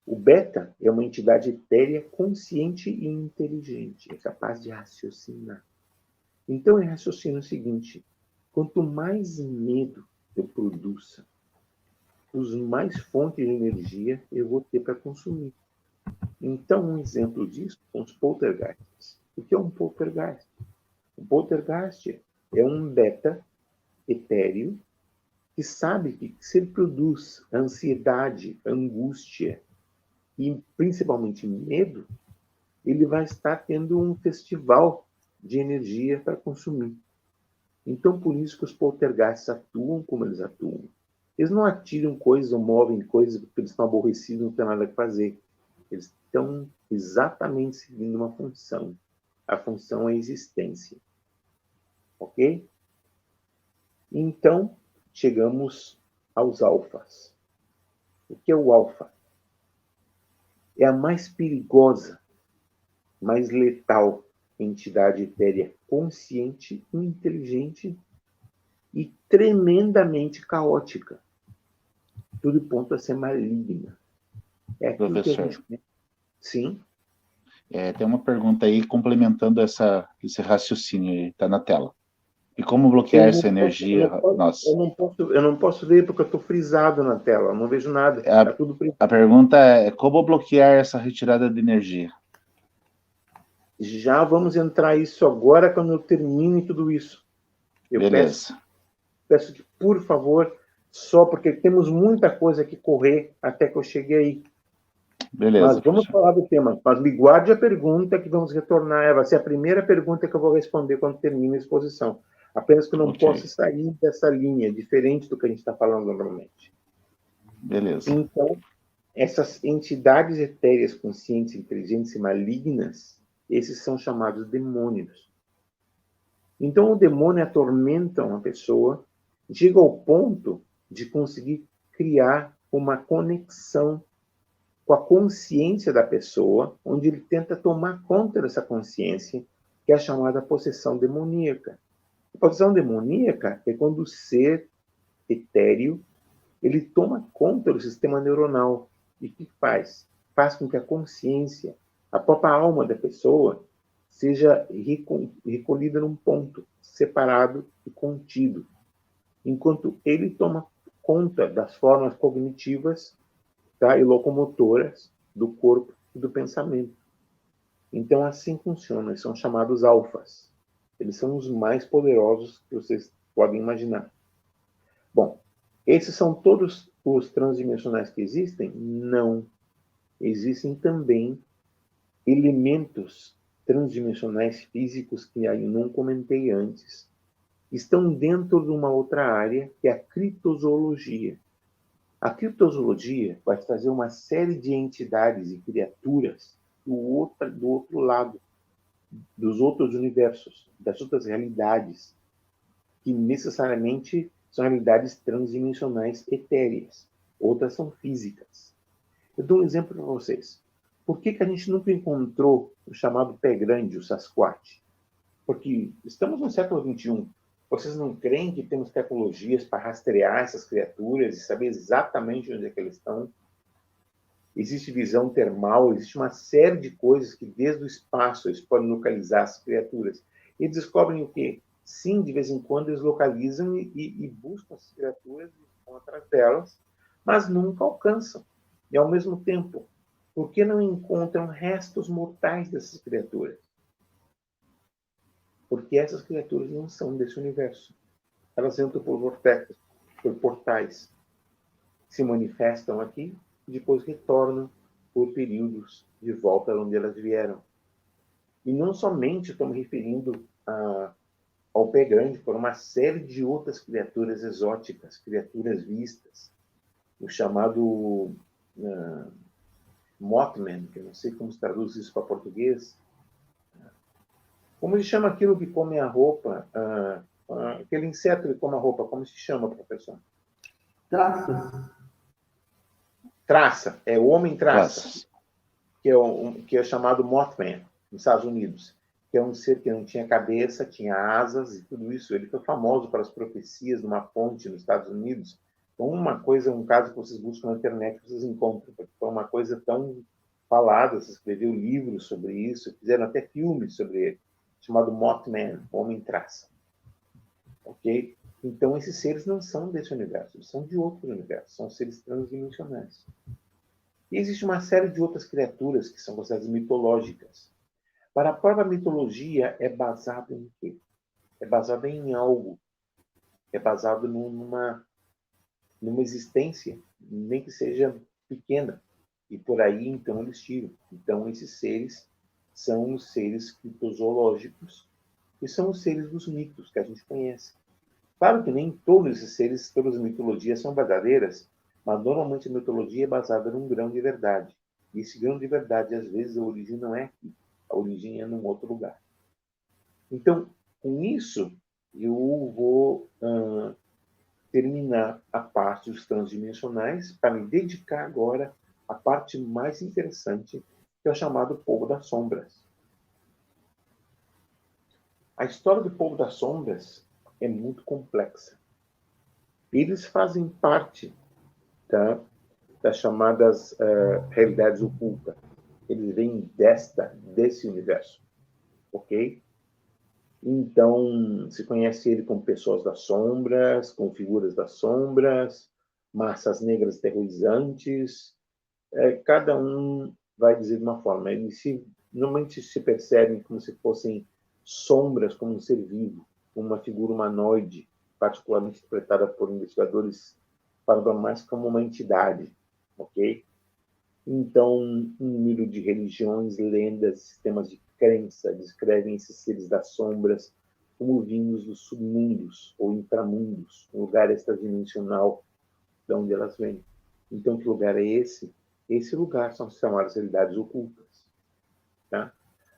Speaker 3: O beta é uma entidade etérea consciente e inteligente, é capaz de raciocinar. Então, ele raciocina o seguinte: quanto mais medo eu produza, os mais fontes de energia eu vou ter para consumir. Então, um exemplo disso são os poltergeists. O que é um poltergeist? Um poltergeist é um beta etéreo que sabe que se ele produz ansiedade, angústia e principalmente medo, ele vai estar tendo um festival de energia para consumir. Então, por isso que os poltergeists atuam como eles atuam. Eles não atiram coisas ou movem coisas porque eles estão aborrecidos, não tem nada a fazer. Eles estão exatamente seguindo uma função. A função é a existência. Ok? Então, chegamos aos alfas. O que é o alfa? É a mais perigosa, mais letal entidade etérea consciente, inteligente e tremendamente caótica. Tudo ponto a ser maligna. É aquilo
Speaker 1: Professor,
Speaker 3: que a gente... Sim?
Speaker 1: tem uma pergunta aí complementando esse raciocínio, está na tela. E como bloquear essa energia? Nossa.
Speaker 3: Eu não posso ver porque eu estou frisado na tela, eu não vejo nada. Está tudo
Speaker 1: A pergunta é como bloquear essa retirada de energia?
Speaker 3: Já vamos entrar isso agora quando eu termine tudo isso.
Speaker 1: Beleza.
Speaker 3: Peço que, por favor, só porque temos muita coisa que correr até que eu chegue aí.
Speaker 1: Beleza.
Speaker 3: Mas vamos falar do tema. Mas me guarde a pergunta que vamos retornar. Vai ser a primeira pergunta que eu vou responder quando termine a exposição. Apenas que eu não posso sair dessa linha, diferente do que a gente está falando normalmente.
Speaker 1: Beleza.
Speaker 3: Então, essas entidades etéreas conscientes, inteligentes e malignas, esses são chamados demônios. Então, o demônio atormenta uma pessoa, chega ao ponto de conseguir criar uma conexão com a consciência da pessoa, onde ele tenta tomar conta dessa consciência, que é a chamada possessão demoníaca. A possessão demoníaca é quando o ser etéreo ele toma conta do sistema neuronal. E o que faz? Faz com que a consciência, a própria alma da pessoa, seja recolhida num ponto, separado e contido. Enquanto ele toma conta das formas cognitivas, tá, e locomotoras do corpo e do pensamento. Então, assim funciona. Eles são chamados alfas. Eles são os mais poderosos que vocês podem imaginar. Bom, esses são todos os transdimensionais que existem? Não. Existem também elementos transdimensionais físicos que eu não comentei antes, estão dentro de uma outra área, que é a criptozoologia. A criptozoologia vai trazer uma série de entidades e criaturas do outro lado, dos outros universos, das outras realidades, que necessariamente são realidades transdimensionais etéreas. Outras são físicas. Eu dou um exemplo para vocês. Por que a gente nunca encontrou o chamado pé grande, o Sasquatch? Porque estamos no século XXI. Vocês não creem que temos tecnologias para rastrear essas criaturas e saber exatamente onde é que eles estão? Existe visão termal, existe uma série de coisas que, desde o espaço, eles podem localizar as criaturas. E descobrem o quê? Sim, de vez em quando eles localizam e buscam as criaturas e vão atrás delas, mas nunca alcançam. E, ao mesmo tempo, por que não encontram restos mortais dessas criaturas? Porque essas criaturas não são desse universo. Elas entram por vortexes, por portais, se manifestam aqui e depois retornam por períodos de volta onde elas vieram. E não somente estou me referindo ao pé grande, por uma série de outras criaturas exóticas, criaturas vistas. O chamado Mothman, que eu não sei como se traduz isso para português. Como se chama aquilo que come a roupa? Aquele inseto que come a roupa, como se chama, professor? Traça, é o homem-traça, que é chamado Mothman, nos Estados Unidos, que é um ser que não tinha cabeça, tinha asas e tudo isso. Ele foi famoso para as profecias de uma ponte nos Estados Unidos. Então, um caso que vocês buscam na internet, vocês encontram, porque foi uma coisa tão falada, se escreveu livros sobre isso, fizeram até filmes sobre ele, chamado Mothman, Homem-Traça. Ok? Então, esses seres não são desse universo, eles são de outro universo, são seres transdimensionais. E existe uma série de outras criaturas que são consideradas mitológicas. Para a própria mitologia, é baseada em quê? É baseada em algo. É baseado numa existência, nem que seja pequena. E por aí, então, eles tiram. Então, esses seres são os seres criptozoológicos, que são os seres dos mitos que a gente conhece. Claro que nem todos esses seres, todas as mitologias são verdadeiras, mas normalmente a mitologia é baseada num grão de verdade. E esse grão de verdade, às vezes, a origem não é aqui. A origem é num outro lugar. Então, com isso, eu vou terminar a parte dos transdimensionais para me dedicar agora à parte mais interessante, que é o chamado Povo das Sombras. A história do Povo das Sombras é muito complexa. Eles fazem parte das chamadas realidades ocultas. Eles vêm desse universo, ok? Então, se conhece ele como pessoas das sombras, com figuras das sombras, massas negras terrorizantes. Cada um vai dizer de uma forma. Eles normalmente se percebem como se fossem sombras, como um ser vivo, uma figura humanoide, particularmente interpretada por investigadores paranormais como uma entidade, ok? Então, um número de religiões, lendas, sistemas de crença descrevem esses seres das sombras como vindos dos submundos ou intramundos, um lugar extradimensional de onde elas vêm. Então, que lugar é esse? Esse lugar são chamadas realidades ocultas. Tá?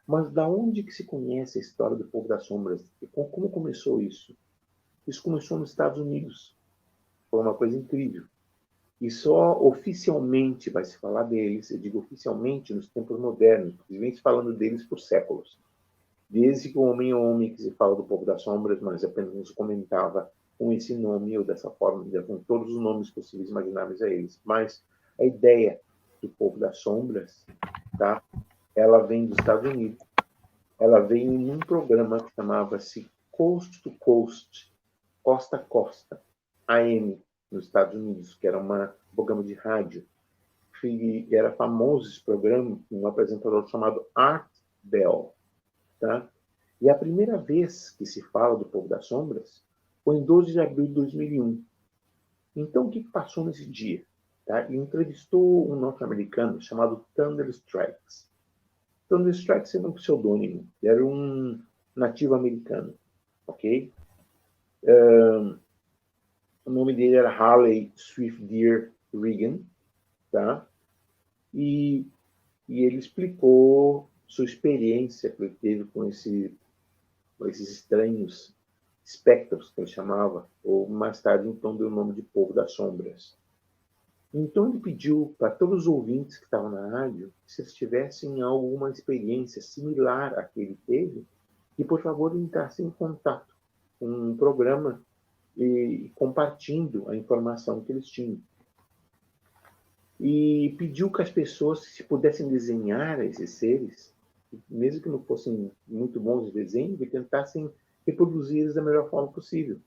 Speaker 3: Mas da onde que se conhece a história do Povo das Sombras? Como começou isso? Isso começou nos Estados Unidos. Foi uma coisa incrível. E só oficialmente vai se falar deles, eu digo oficialmente, nos tempos modernos, porque vem se falando deles por séculos. Desde que o homem é homem que se fala do Povo das Sombras, mas apenas nos comentava com esse nome ou dessa forma, com todos os nomes possíveis e imagináveis a eles. Mas a ideia do Povo das Sombras, tá? Ela vem dos Estados Unidos. Ela veio em um programa que chamava-se Coast to Coast, Costa a Costa, AM, nos Estados Unidos, que era um programa de rádio. E era famoso esse programa, um apresentador chamado Art Bell. Tá? E a primeira vez que se fala do Povo das Sombras foi em 12 de abril de 2001. Então, o que passou nesse dia? Tá? E entrevistou um norte-americano chamado Thunder Strikes. Tony Strikes era um pseudônimo, era um nativo americano, ok? O nome dele era Harley Swift Deer Regan, tá? E ele explicou sua experiência que ele teve com esses estranhos espectros, que ele chamava, ou mais tarde, então, deu o nome de Povo das Sombras. Então, ele pediu para todos os ouvintes que estavam na rádio, se eles tivessem alguma experiência similar à que ele teve, que, por favor, entrassem em contato com um programa e compartilhando a informação que eles tinham. E pediu que as pessoas, se pudessem desenhar esses seres, mesmo que não fossem muito bons de desenho, que tentassem reproduzir eles da melhor forma possível.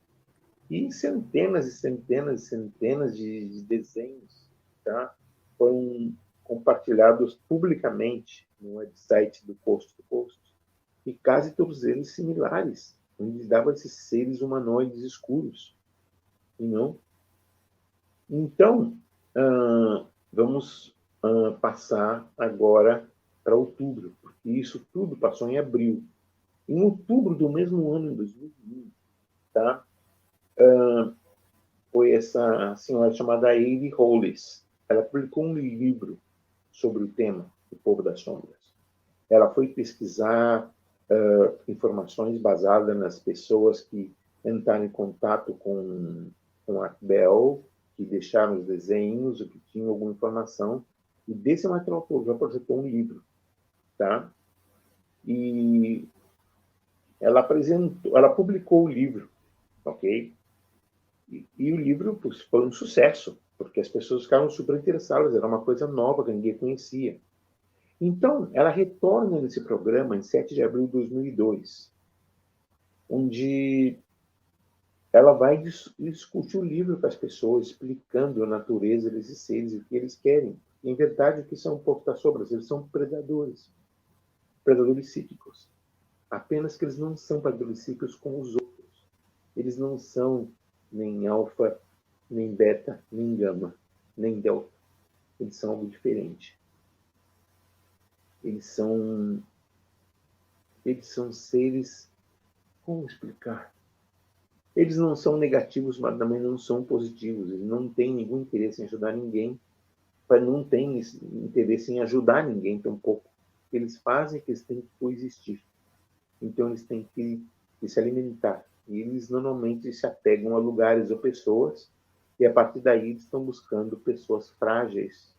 Speaker 3: E centenas e centenas e centenas de desenhos, tá, foram compartilhados publicamente no website do Coast to Coast, e quase todos eles similares, onde davam esses seres humanoides escuros. E não? Então, vamos passar agora para outubro, porque isso tudo passou em abril. Em outubro do mesmo ano, em 2020, tá? Foi essa senhora chamada Ailey Hollis. Ela publicou um livro sobre o tema do Povo das Sombras. Ela foi pesquisar informações baseadas nas pessoas que entraram em contato com a Bell, que deixaram os desenhos, ou que tinham alguma informação, e desse material todo ela projetou um livro, tá? E ela publicou o livro, ok? E o livro foi um sucesso, porque as pessoas ficaram super interessadas, era uma coisa nova que ninguém conhecia. Então, ela retorna nesse programa em 7 de abril de 2002, onde ela vai discutir o livro com as pessoas, explicando a natureza desses seres e o que eles querem. E, em verdade, o que são um pouco das sombras? Eles são predadores psíquicos. Apenas que eles não são predadores psíquicos como os outros. Eles não são nem alfa, nem beta, nem gama, nem delta. Eles são algo diferente. Eles são seres... Como explicar? Eles não são negativos, mas também não são positivos. Eles não têm nenhum interesse em ajudar ninguém, não têm interesse em ajudar ninguém tampouco. Eles fazem que eles têm que coexistir. Então, eles têm que se alimentar. E eles normalmente se apegam a lugares ou pessoas, e a partir daí eles estão buscando pessoas frágeis,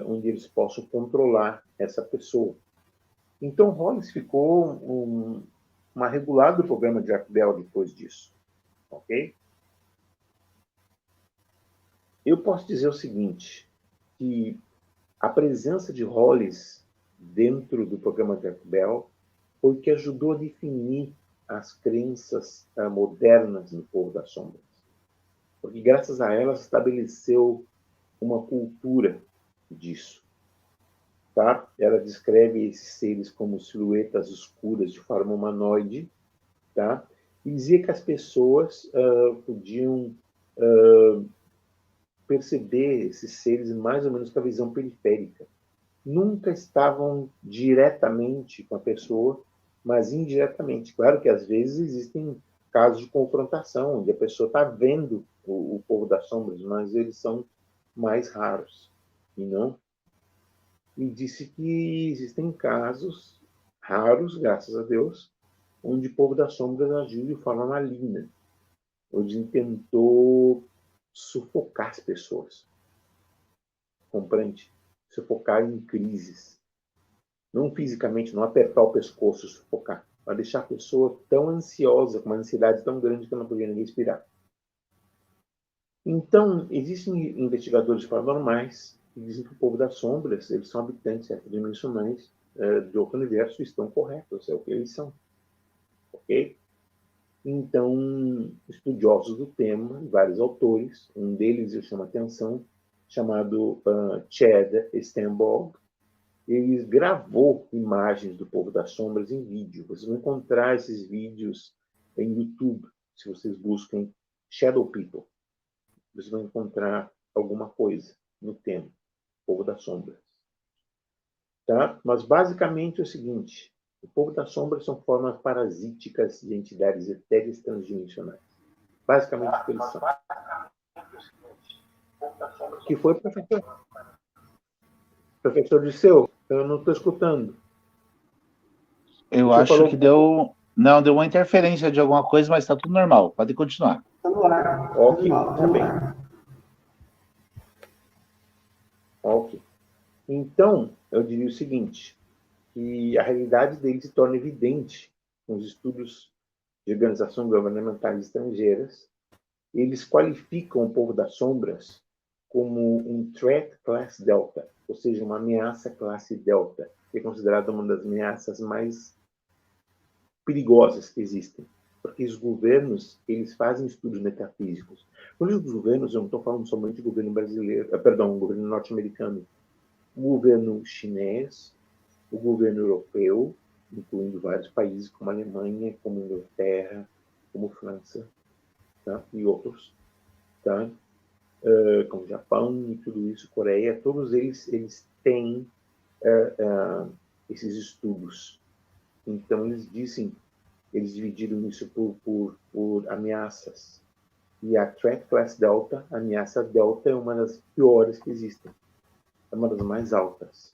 Speaker 3: onde eles possam controlar essa pessoa. Então, Hollis ficou uma regular do programa de Jack Bell depois disso. Ok? Eu posso dizer o seguinte, que a presença de Hollis dentro do programa Jack Bell foi o que ajudou a definir as crenças modernas no Povo das Sombras. Porque, graças a ela, se estabeleceu uma cultura disso. Tá? Ela descreve esses seres como silhuetas escuras de forma humanoide, tá? E dizia que as pessoas podiam perceber esses seres mais ou menos com a visão periférica. Nunca estavam diretamente com a pessoa, mas indiretamente. Claro que às vezes existem casos de confrontação, onde a pessoa está vendo o Povo das Sombras, mas eles são mais raros. E não? E disse que existem casos raros, graças a Deus, onde o Povo das Sombras agiu de forma maligna, onde tentou sufocar as pessoas. Compreende? Sufocar em crises. Não fisicamente, não apertar o pescoço, sufocar, mas deixar a pessoa tão ansiosa, com uma ansiedade tão grande que ela não podia nem respirar. Então, existem investigadores paranormais que dizem que o Povo das Sombras, eles são habitantes extradimensionais de outro universo e estão corretos, é o que eles são. Ok? Então, estudiosos do tema, vários autores, um deles eu chamo a atenção, chamado Chad Stenborg, ele gravou imagens do Povo das Sombras em vídeo. Vocês vão encontrar esses vídeos em YouTube, se vocês buscam Shadow People. Vocês vão encontrar alguma coisa no tema Povo das Sombras. tá? Mas basicamente é o seguinte: o povo das sombras são formas parasíticas de entidades etéreas transdimensionais. Basicamente o que eles são. Que foi, professor? Professor Disseu, eu não estou escutando.
Speaker 1: Eu acho que deu... Não, deu uma interferência de alguma coisa, mas está tudo normal. Pode continuar.
Speaker 4: Tá no ar.
Speaker 3: Ok,
Speaker 4: Normal,
Speaker 3: tá bem. Ok. Então, eu diria o seguinte, que a realidade deles se torna evidente com os estudos de organizações governamentais estrangeiras. Eles qualificam o povo das sombras como um threat class delta, ou seja, uma ameaça classe delta, que é considerada uma das ameaças mais perigosas que existem, porque os governos, eles fazem estudos metafísicos. Quando eu digo governos, eu não estou falando somente do governo brasileiro, perdão, o governo norte-americano, o governo chinês, o governo europeu, incluindo vários países como a Alemanha, como a Inglaterra, como França, tá? E outros, tá? Como o Japão e tudo isso, Coreia, todos eles têm esses estudos. Então, eles dividiram isso por ameaças. E a Threat Class Delta, a ameaça Delta, é uma das piores que existem. É uma das mais altas.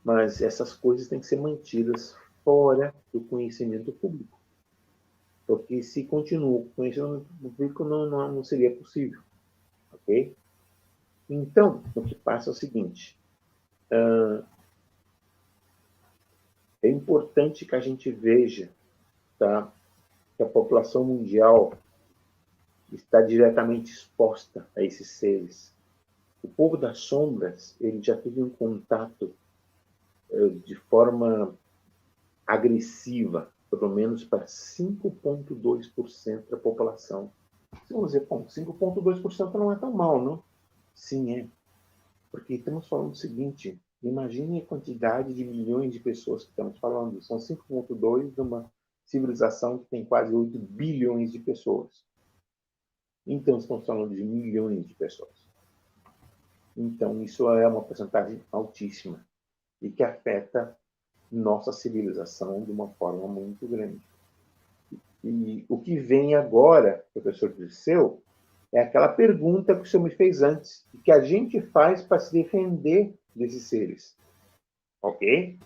Speaker 3: Mas essas coisas têm que ser mantidas fora do conhecimento público. Porque se continua com o conhecimento público, não seria possível. Ok? Então, o que passa é o seguinte. É importante que a gente veja, tá, que a população mundial está diretamente exposta a esses seres. O povo das sombras, ele já teve um contato de forma agressiva, pelo menos para 5,2% da população. Vamos dizer, 5,2% não é tão mal, não? Sim, é. Porque estamos falando o seguinte, imagine a quantidade de milhões de pessoas que estamos falando. São 5,2 de uma civilização que tem quase 8 bilhões de pessoas. Então, estamos falando de milhões de pessoas. Então, isso é uma porcentagem altíssima e que afeta nossa civilização de uma forma muito grande. E o que vem agora, professor Dirceu, é aquela pergunta que o senhor me fez antes, que a gente faz para se defender desses seres. Ok?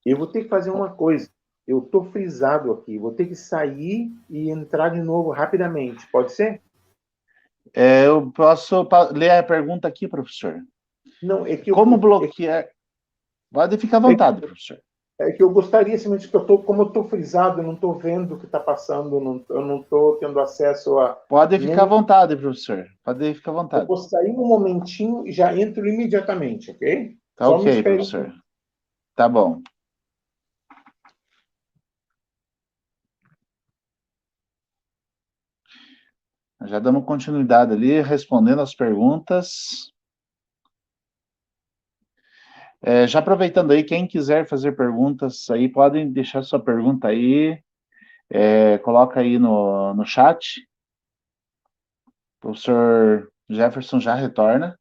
Speaker 3: Eu vou ter que fazer uma coisa. Eu estou frisado aqui. Vou ter que sair e entrar de novo rapidamente. Pode ser?
Speaker 1: Eu posso ler a pergunta aqui, professor?
Speaker 3: Não, é que
Speaker 1: Como bloquear... Pode ficar à vontade, professor.
Speaker 3: É que eu gostaria, simplesmente, que como eu estou frisado, eu não estou vendo o que está passando, eu não estou tendo acesso a...
Speaker 1: Pode ficar à vontade, professor. Pode ficar à vontade.
Speaker 3: Eu vou sair um momentinho e já entro imediatamente, ok?
Speaker 1: Tá ok, professor. Tá bom. Já damos continuidade ali, respondendo as perguntas. Já aproveitando aí, quem quiser fazer perguntas aí, podem deixar sua pergunta aí. Coloca aí no chat. O professor Jefferson já retorna.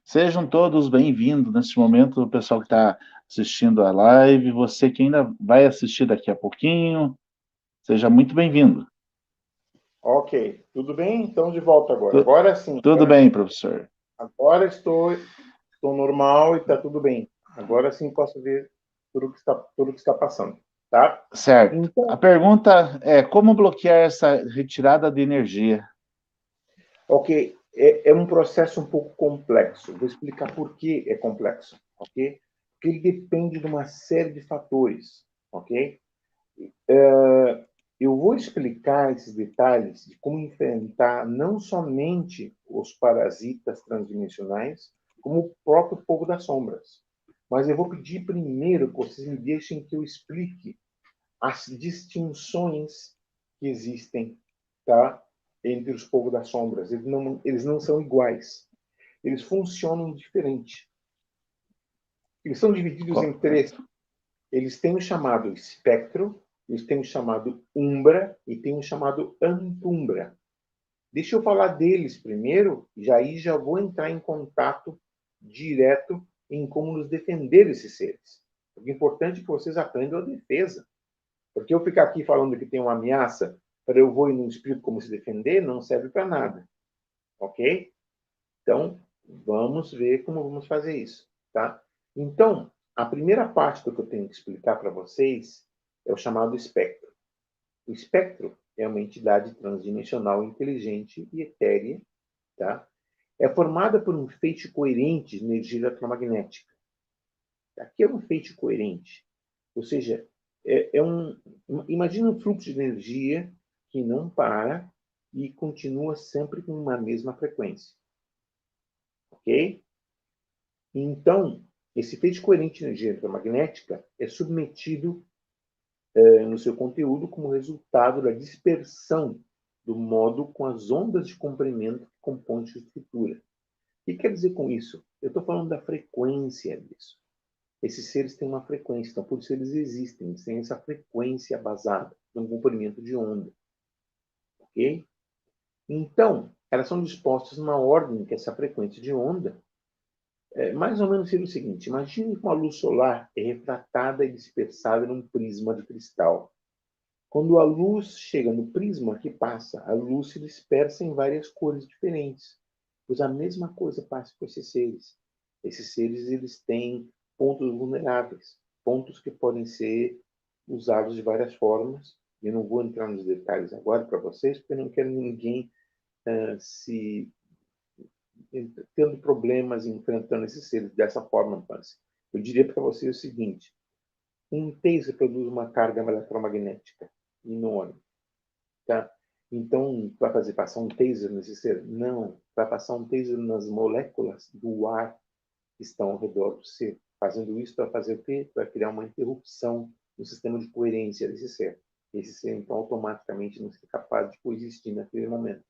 Speaker 1: Sejam todos bem-vindos nesse momento, o pessoal que está assistindo a live, você que ainda vai assistir daqui a pouquinho, seja muito bem-vindo.
Speaker 3: Ok, tudo bem? Então, de volta agora. Agora sim.
Speaker 1: Tudo bem, professor.
Speaker 3: Agora estou normal e está tudo bem. Agora sim posso ver tudo que está passando, tá?
Speaker 1: Certo.
Speaker 3: Então,
Speaker 1: a pergunta é como bloquear essa retirada de energia?
Speaker 3: Ok, é um processo um pouco complexo. Vou explicar por que é complexo, ok? Porque ele depende de uma série de fatores, ok? Eu vou explicar esses detalhes de como enfrentar não somente os parasitas transdimensionais, como o próprio povo das sombras. Mas eu vou pedir primeiro que vocês me deixem que eu explique as distinções que existem, tá? Entre os povos das sombras. Eles não são iguais. Eles funcionam diferente. Eles são divididos em três. Eles têm o chamado espectro, eles têm o chamado umbra e têm o chamado antumbra. Deixa eu falar deles primeiro, e aí já vou entrar em contato direto em como nos defender desses seres. O importante é que vocês aprendam a defesa. Porque eu ficar aqui falando que tem uma ameaça, para eu vou e não explico como se defender, não serve para nada. Ok? Então, vamos ver como vamos fazer isso. Tá? Então, a primeira parte do que eu tenho que explicar para vocês é o chamado espectro. O espectro é uma entidade transdimensional inteligente e etérea, tá? É formada por um feixe coerente de energia eletromagnética. Aqui é um feixe coerente, ou seja, imagina um fluxo de energia que não para e continua sempre com uma mesma frequência, ok? Então, esse feixe coerente de energia eletromagnética é submetido no seu conteúdo como resultado da dispersão do modo com as ondas de comprimento que compõem sua estrutura. O que quer dizer com isso? Eu estou falando da frequência disso. Esses seres têm uma frequência, então por isso eles existem, eles têm essa frequência basada num comprimento de onda. Ok? Então, elas são dispostas numa ordem que essa frequência de onda mais ou menos seria o seguinte: imagine que uma luz solar é refratada e dispersada num prisma de cristal. Quando a luz chega no prisma que passa, a luz se dispersa em várias cores diferentes. Pois a mesma coisa passa com esses seres. Esses seres eles têm pontos vulneráveis, pontos que podem ser usados de várias formas. Eu não vou entrar nos detalhes agora para vocês, porque eu não quero ninguém se tendo problemas enfrentando esses seres dessa forma. Eu diria para vocês o seguinte: um taser produz uma carga eletromagnética enorme, tá? Então, vai fazer passar um taser nesse ser? Não, vai passar um taser nas moléculas do ar que estão ao redor do ser. Fazendo isso, vai fazer o quê? Vai criar uma interrupção no sistema de coerência desse ser. Esse ser, então, automaticamente não seria capaz de coexistir naquele momento.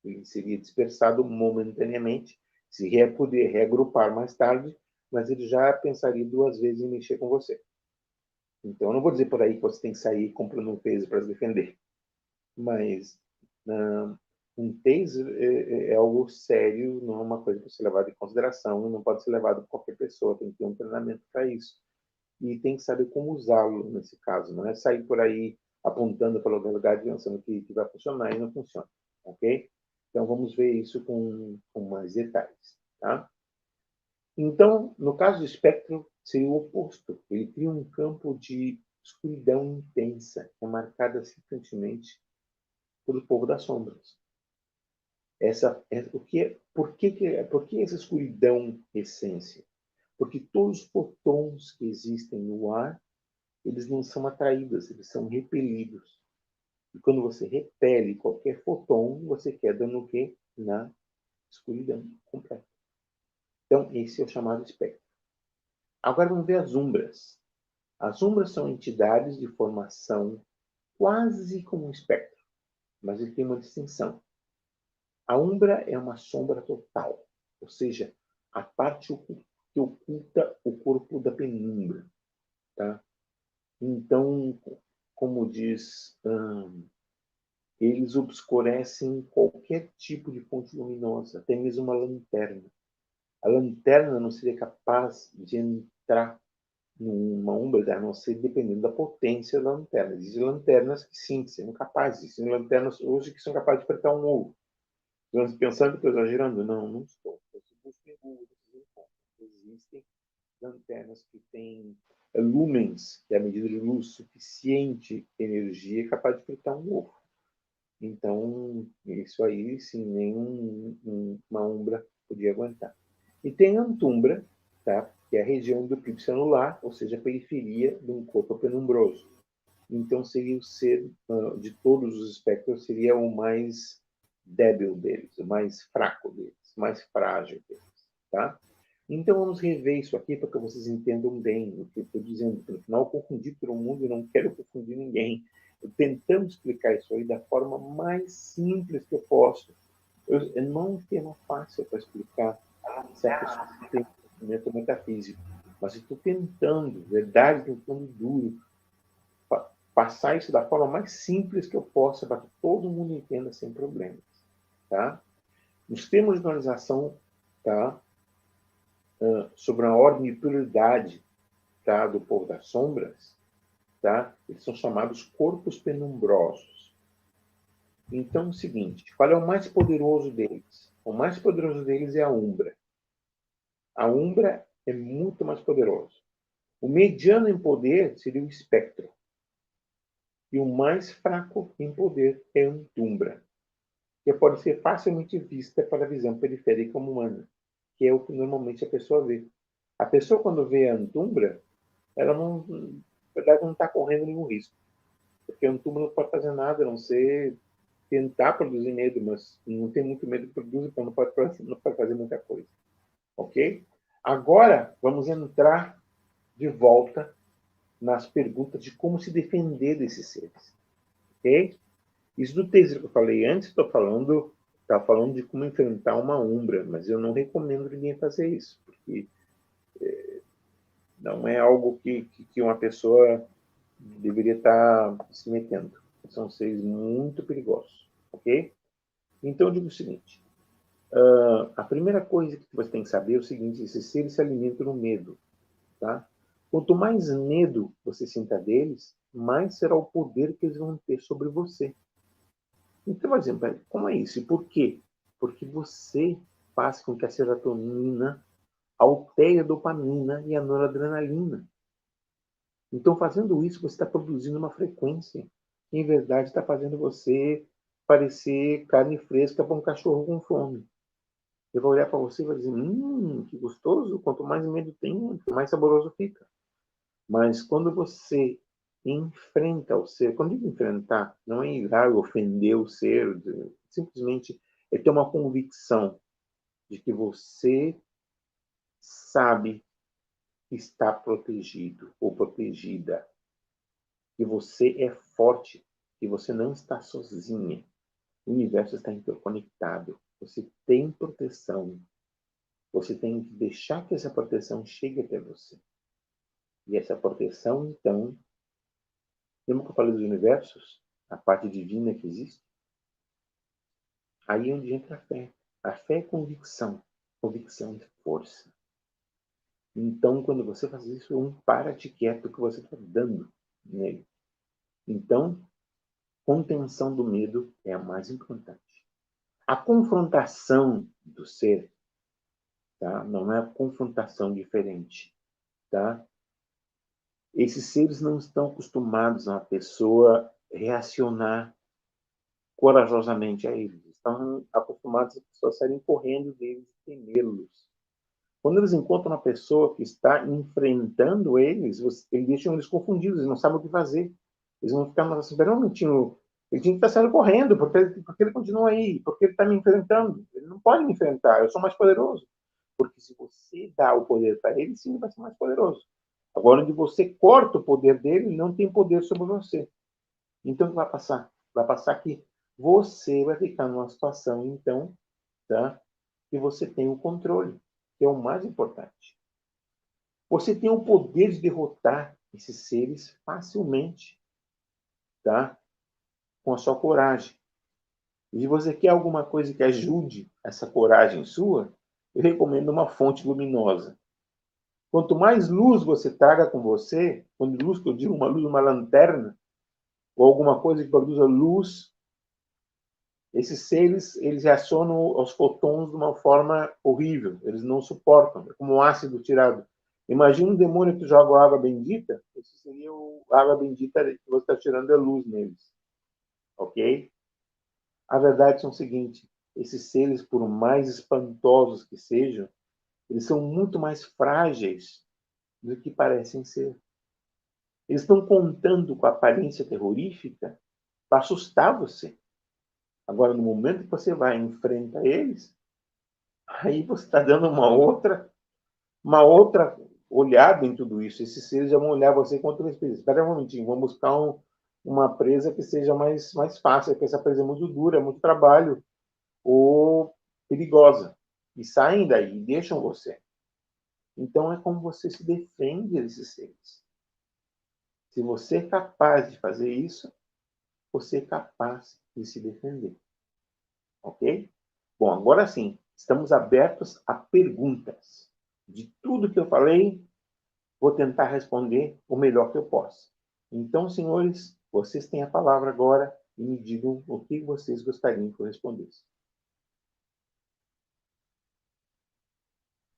Speaker 3: Ele seria dispersado momentaneamente, se poder reagrupar mais tarde, mas ele já pensaria duas vezes em mexer com você. Então, eu não vou dizer por aí que você tem que sair comprando um taser para se defender, mas um taser é algo sério, não é uma coisa para ser levada em consideração, não pode ser levado por qualquer pessoa, tem que ter um treinamento para isso. E tem que saber como usá-lo nesse caso, não é sair por aí apontando para o lugar pensando que vai funcionar e não funciona, ok? Então, vamos ver isso com mais detalhes, tá? Então, no caso do espectro, seria o oposto. Ele cria um campo de escuridão intensa, que é marcada frequentemente pelo povo das sombras. Por que essa escuridão essência? Porque todos os fotons que existem no ar, eles não são atraídos, eles são repelidos. E quando você repele qualquer fotão, você queda no quê? Na escuridão completa. Então, esse é o chamado espectro. Agora vamos ver as umbras. As umbras são entidades de formação quase como um espectro, mas ele tem uma distinção. A umbra é uma sombra total, ou seja, a parte que oculta o corpo da penumbra. Tá? Então, como diz, eles obscurecem qualquer tipo de fonte luminosa, até mesmo uma lanterna. A lanterna não seria capaz de entrar numa umbra, a não ser dependendo da potência da lanterna. Existem lanternas que sim, são capazes. Existem lanternas hoje que são capazes de apertar um ovo. Pensando que estou exagerando? Não, não estou. Você busca em Google, existem lanternas que têm lumens, que é a medida de luz suficiente energia capaz de fritar um ovo. Então, isso aí, sim, nenhuma umbra podia aguentar. E tem a antumbra, tá? Que é a região do eclipse anular, ou seja, a periferia de um corpo penumbroso. Então, seria o ser, de todos os espectros, seria o mais débil deles, o mais fraco deles, o mais frágil deles, tá? Então, vamos rever isso aqui para que vocês entendam bem o que eu estou dizendo. No final, eu confundi todo mundo e não quero confundir ninguém. Eu tentando explicar isso aí da forma mais simples que eu posso. Eu não é um tema fácil para explicar se a pessoa tem conhecimento metafísico, mas eu estou tentando, verdade, tentando duro, passar isso da forma mais simples que eu possa para que todo mundo entenda sem problemas. tá? Nos termos de organização, tá? Sobre a ordem de prioridade, tá? Do povo das sombras, tá? Eles são chamados corpos penumbrosos. Então, é o seguinte, qual é o mais poderoso deles? O mais poderoso deles é a Umbra. A Umbra é muito mais poderoso. O mediano em poder seria o Espectro. E o mais fraco em poder é a Antumbra, que pode ser facilmente vista para a visão periférica humana, que é o que normalmente a pessoa vê. A pessoa, quando vê a Antumbra, ela não, na verdade, não está correndo nenhum risco, porque a Antumbra não pode fazer nada, a não ser tentar produzir medo, mas não tem muito medo que produz, então não pode fazer muita coisa. Ok? Agora, vamos entrar de volta nas perguntas de como se defender desses seres. Ok? Isso do texto que eu falei antes, estava falando de como enfrentar uma Umbra, mas eu não recomendo ninguém fazer isso, porque não é algo que uma pessoa deveria estar se metendo. São seres muito perigosos, ok? Então, eu digo o seguinte, a primeira coisa que você tem que saber é o seguinte, esses seres se alimentam no medo, tá? Quanto mais medo você sinta deles, mais será o poder que eles vão ter sobre você. Então, por exemplo, como é isso? E por quê? Porque você faz com que a serotonina altere a dopamina e a noradrenalina. Então, fazendo isso, você está produzindo uma frequência que, em verdade, está fazendo você parecer carne fresca para um cachorro com fome. Ele vai olhar para você e vai dizer, que gostoso, quanto mais medo tem, mais saboroso fica. Mas quando você enfrenta o ser, quando digo enfrentar, não é ir lá ofender o ser, simplesmente é ter uma convicção de que você sabe que está protegido ou protegida, que você é forte, que você não está sozinha. O universo está interconectado. Você tem proteção. Você tem que deixar que essa proteção chegue até você. E essa proteção, então, lembra que eu falei dos universos? A parte divina que existe? Aí é onde entra a fé. A fé é convicção. Convicção de força. Então, quando você faz isso, é um para-te quieto que você está dando nele. Então, contenção do medo é a mais importante. A confrontação do ser, tá? Não é a confrontação diferente. Tá? Esses seres não estão acostumados a uma pessoa reacionar corajosamente a eles. Estão acostumados a pessoas saírem correndo deles e temê-los. Quando eles encontram uma pessoa que está enfrentando eles, eles deixam eles confundidos, eles não sabem o que fazer. Eles vão ficar assim, espera um minutinho, ele tinha que estar saindo correndo, porque ele continua aí, porque ele está me enfrentando. Ele não pode me enfrentar, eu sou mais poderoso. Porque se você dá o poder para ele, sim, ele vai ser mais poderoso. Agora, onde você corta o poder dele, ele não tem poder sobre você. Então, o que vai passar? Vai passar que você vai ficar numa situação, então, tá? Que você tem o controle, que é o mais importante. Você tem o poder de derrotar esses seres facilmente, tá? Com a sua coragem. E se você quer alguma coisa que ajude essa coragem sua, eu recomendo uma fonte luminosa. Quanto mais luz você traga com você, quando luz que eu digo, uma luz, uma lanterna, ou alguma coisa que produza luz, esses seres, eles reacionam aos fotons de uma forma horrível. Eles não suportam. É como um ácido tirado. Imagina um demônio que joga água bendita. Isso seria a água bendita que você está tirando a luz neles. Ok? A verdade é o seguinte. Esses seres, por mais espantosos que sejam, eles são muito mais frágeis do que parecem ser. Eles estão contando com a aparência terrorífica para assustar você. Agora, no momento que você vai e enfrenta eles, aí você está dando uma outra olhada em tudo isso. Esses seres já vão olhar você com outra experiência. Espera um momentinho, vamos buscar uma presa que seja mais fácil, porque essa presa é muito dura, é muito trabalho, ou perigosa. E saem daí, e deixam você. Então, é como você se defende desses seres. Se você é capaz de fazer isso, você é capaz de se defender. Ok? Bom, agora sim, estamos abertos a perguntas. De tudo que eu falei, vou tentar responder o melhor que eu posso. Então, senhores, vocês têm a palavra agora e me digam o que vocês gostariam que eu respondesse.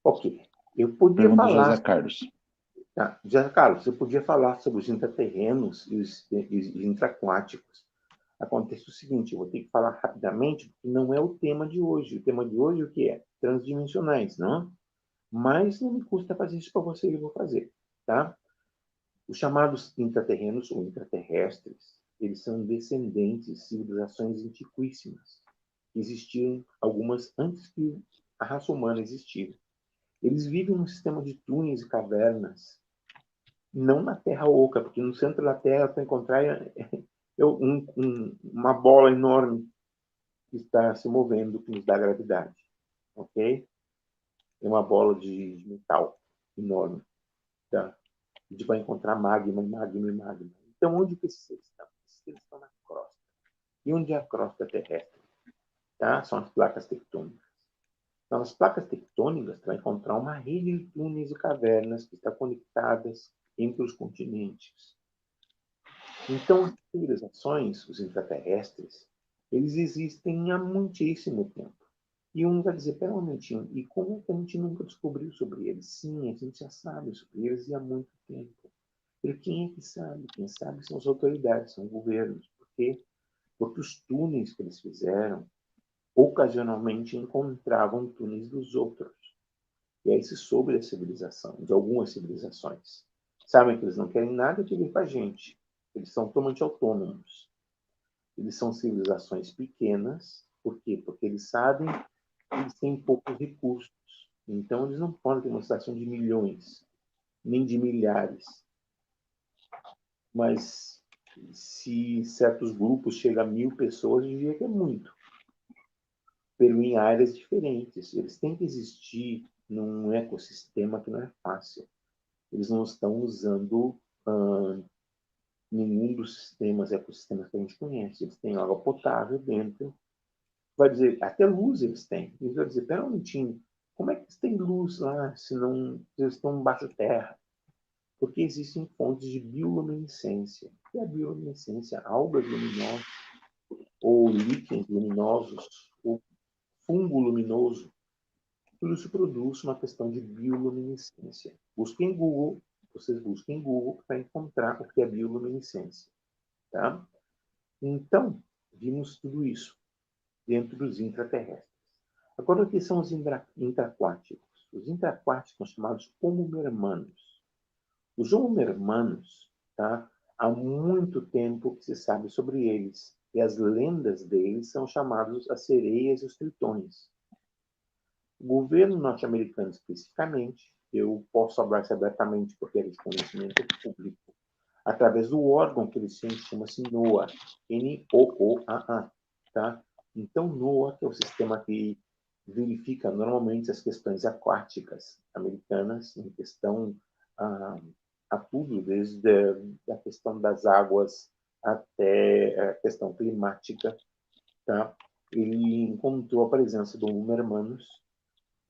Speaker 3: Ok. Eu podia
Speaker 1: Pergunta do
Speaker 3: falar...
Speaker 1: José Carlos.
Speaker 3: Tá. Já, Carlos, eu podia falar sobre os intraterrenos e os intraquáticos. Acontece o seguinte, eu vou ter que falar rapidamente, porque não é o tema de hoje. O tema de hoje o que é? Transdimensionais, não? Mas não me custa fazer isso para você, eu vou fazer, tá? Os chamados intraterrenos ou intraterrestres, eles são descendentes de civilizações antiquíssimas. Existiram algumas antes que a raça humana existisse. Eles vivem num sistema de túneis e cavernas, não na Terra Oca, porque no centro da Terra para encontrar uma bola enorme que está se movendo, que nos dá gravidade, ok? É uma bola de metal enorme, tá? A gente vai encontrar magma, magma e magma. Então, onde que esses seres estão? Esses seres estão na crosta. E onde é a crosta terrestre? Tá? São as placas tectônicas. Então, nas placas tectônicas, você vai encontrar uma rede de túneis e cavernas que estão conectadas entre os continentes. Então, as civilizações, os intraterrestres, eles existem há muitíssimo tempo. E um vai dizer, pera um momentinho, e como que a gente nunca descobriu sobre eles? Sim, a gente já sabe sobre eles e há muito tempo. E quem é que sabe? Quem sabe são as autoridades, são governos. Por quê? Porque os túneis que eles fizeram, ocasionalmente encontravam túneis dos outros. E aí se soube da civilização, de algumas civilizações. Sabem que eles não querem nada de ver com a gente. Eles são totalmente autônomos. Eles são civilizações pequenas. Por quê? Porque eles sabem que eles têm poucos recursos. Então, eles não podem ter uma civilização de milhões, nem de milhares. Mas se certos grupos chegam a 1.000 pessoas, eu diria que é muito. Pero em áreas diferentes. Eles têm que existir num ecossistema que não é fácil. Eles não estão usando nenhum dos ecossistemas que a gente conhece. Eles têm água potável dentro. Vai dizer, até luz eles têm. Eles vão dizer, pera um minutinho, como é que eles têm luz lá se não eles estão embaixo da terra? Porque existem fontes de bioluminescência. O que é a bioluminescência? Algas luminosas, ou líquens luminosos, ou fungo luminoso. Tudo isso produz uma questão de bioluminescência. Busquem em Google, vocês busquem em Google para encontrar o que é bioluminescência. Tá? Então, vimos tudo isso dentro dos intraterrestres. Agora, o que são os intraquáticos? Os intraquáticos são chamados homomermanos. Os homomermanos, tá? Há muito tempo que se sabe sobre eles. E as lendas deles são chamados as sereias e os tritões. O governo norte-americano, especificamente, eu posso falar isso abertamente porque é de conhecimento público, através do órgão que eles têm, que chama-se NOAA, N-O-O-A-A, tá? Então, NOAA, que é o sistema que verifica normalmente as questões aquáticas americanas, em questão a tudo, desde a questão das águas até a questão climática, tá? Ele encontrou a presença do Homo hermanus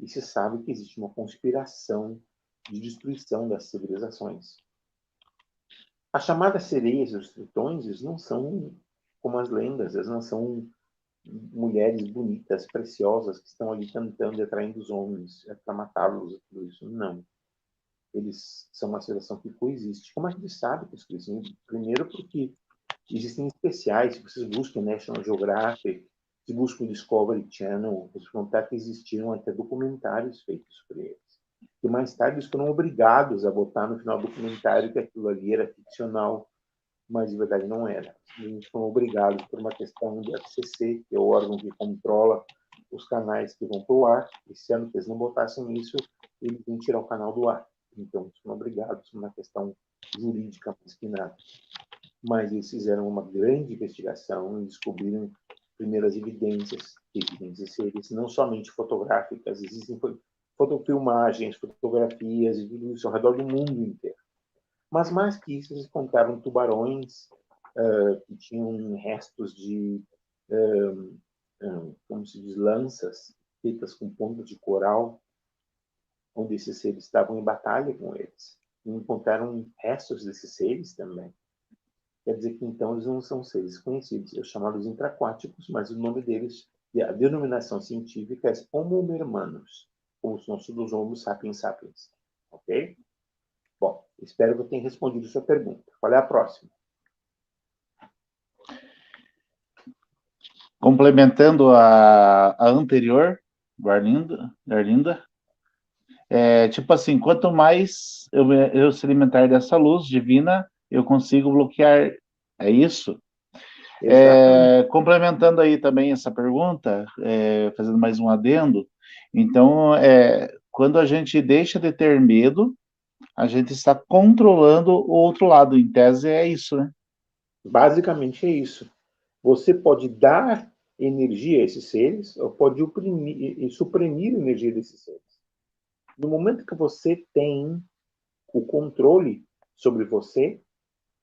Speaker 3: e se sabe que existe uma conspiração de destruição das civilizações. As chamadas sereias e os tritões, eles não são como as lendas, eles não são mulheres bonitas, preciosas, que estão ali cantando e atraindo os homens para matá-los e tudo isso. Não. Eles são uma civilização que coexiste. Como a gente sabe que eles coexistem? Primeiro porque existem especiais, se vocês buscam National Geographic, se buscam Discovery Channel, vocês vão notar que existiram até documentários feitos sobre eles. E mais tarde eles foram obrigados a botar no final do documentário que aquilo ali era ficcional, mas de verdade não era. Eles foram obrigados por uma questão do FCC, que é o órgão que controla os canais que vão para o ar, e se eles não botassem isso, eles iam tirar o canal do ar. Então, eles foram obrigados por uma questão jurídica mais que nada. Mas eles fizeram uma grande investigação e descobriram primeiras evidências seres, não somente fotográficas, existem fotofilmagens, fotografias e tudo isso ao redor do mundo inteiro. Mas mais que isso, eles encontraram tubarões que tinham restos de como se diz, lanças feitas com pontas de coral, onde esses seres estavam em batalha com eles. E encontraram restos desses seres também. Quer dizer que, então, eles não são seres conhecidos. Eu chamo-los intraquáticos, mas o nome deles, a denominação científica é Homo mermanus, como se fosse dos Homo sapiens sapiens. Ok? Bom, espero que eu tenha respondido a sua pergunta. Qual é a próxima?
Speaker 1: Complementando a anterior, Arlinda, tipo assim, quanto mais eu se alimentar dessa luz divina, eu consigo bloquear. É isso? Complementando aí também essa pergunta, fazendo mais um adendo, então, quando a gente deixa de ter medo, a gente está controlando o outro lado. Em tese, é isso, né?
Speaker 3: Basicamente é isso. Você pode dar energia a esses seres ou pode oprimir e suprimir a energia desses seres. No momento que você tem o controle sobre você,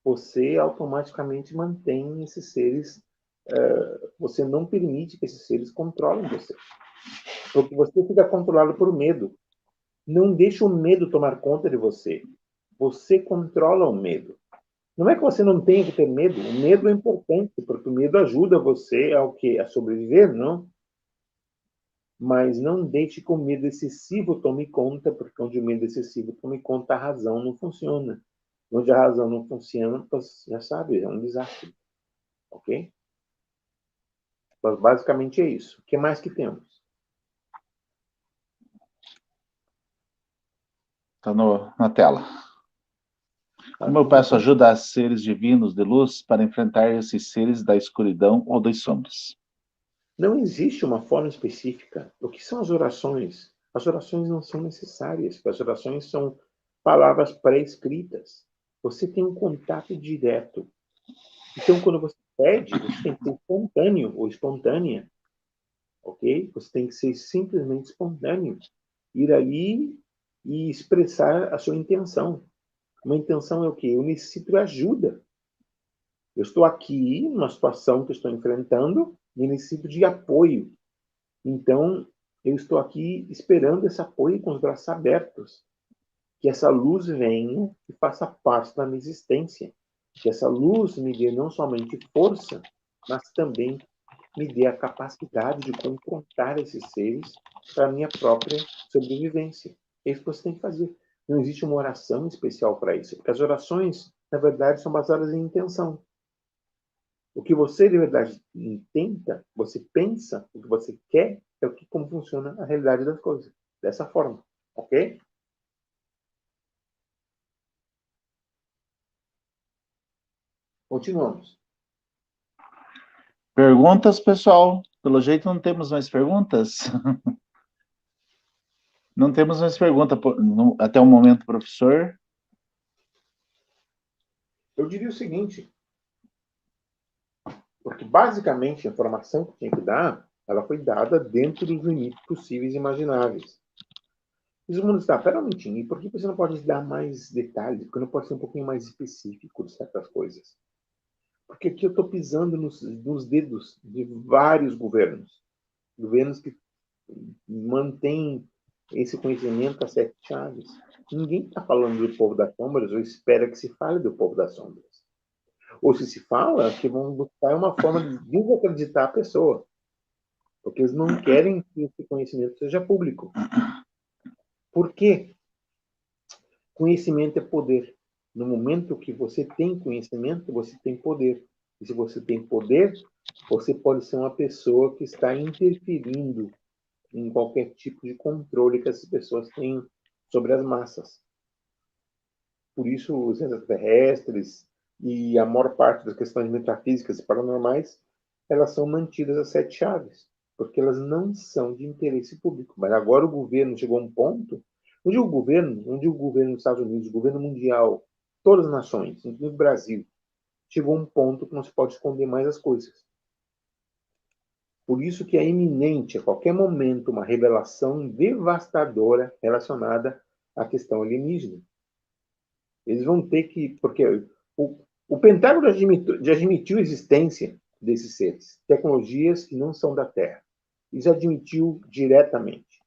Speaker 3: você automaticamente mantém esses seres, você não permite que esses seres controlem você. Porque você fica controlado por medo. Não deixa o medo tomar conta de você. Você controla o medo. Não é que você não tenha que ter medo. O medo é importante, porque o medo ajuda você ao quê? A sobreviver, não? Mas não deixe que o medo excessivo tome conta, porque onde o medo excessivo tome conta, a razão não funciona. Onde a razão não funciona, você já sabe, é um desastre. Ok? Mas basicamente é isso. O que mais que temos?
Speaker 1: Está na tela. Como eu peço ajuda a seres divinos de luz para enfrentar esses seres da escuridão ou das sombras?
Speaker 3: Não existe uma forma específica. O que são as orações? As orações não são necessárias. As orações são palavras pré-escritas. Você tem um contato direto. Então, quando você pede, você tem que ser espontâneo ou espontânea. Ok? Você tem que ser simplesmente espontâneo. Ir ali e expressar a sua intenção. Uma intenção é o quê? Eu necessito de ajuda. Eu estou aqui numa situação que eu estou enfrentando e necessito de apoio. Então, eu estou aqui esperando esse apoio com os braços abertos. Que essa luz venha e faça parte da minha existência. Que essa luz me dê não somente força, mas também me dê a capacidade de confrontar esses seres para a minha própria sobrevivência. É isso que você tem que fazer. Não existe uma oração especial para isso, porque as orações, na verdade, são baseadas em intenção. O que você, de verdade, tenta, você pensa, o que você quer, é como funciona a realidade das coisas. Dessa forma. Ok? Continuamos.
Speaker 1: Perguntas, pessoal? Pelo jeito não temos mais perguntas. Não temos mais pergunta até o momento, professor.
Speaker 3: Eu diria o seguinte, porque basicamente a informação que tinha que dar, ela foi dada dentro dos limites possíveis e imagináveis. Os mundo está, pera um minutinho, e por que você não pode dar mais detalhes? Porque não pode ser um pouquinho mais específico de certas coisas? Porque aqui eu estou pisando nos dedos de vários governos. Governos que mantêm esse conhecimento a sete chaves. Ninguém está falando do povo das sombras ou espera que se fale do povo das sombras. Ou se fala, que vão buscar uma forma de desacreditar a pessoa. Porque eles não querem que esse conhecimento seja público. Por quê? Conhecimento é poder. No momento que você tem conhecimento, você tem poder. E se você tem poder, você pode ser uma pessoa que está interferindo em qualquer tipo de controle que essas pessoas têm sobre as massas. Por isso, os extraterrestres e a maior parte das questões metafísicas e paranormais, elas são mantidas às sete chaves, porque elas não são de interesse público. Mas agora o governo chegou a um ponto onde o governo dos Estados Unidos, o governo mundial, todas as nações, inclusive o Brasil, chegou a um ponto que não se pode esconder mais as coisas. Por isso que é iminente, a qualquer momento, uma revelação devastadora relacionada à questão alienígena. Eles vão ter que... Porque o Pentágono já admitiu a existência desses seres, tecnologias que não são da Terra. Isso admitiu diretamente.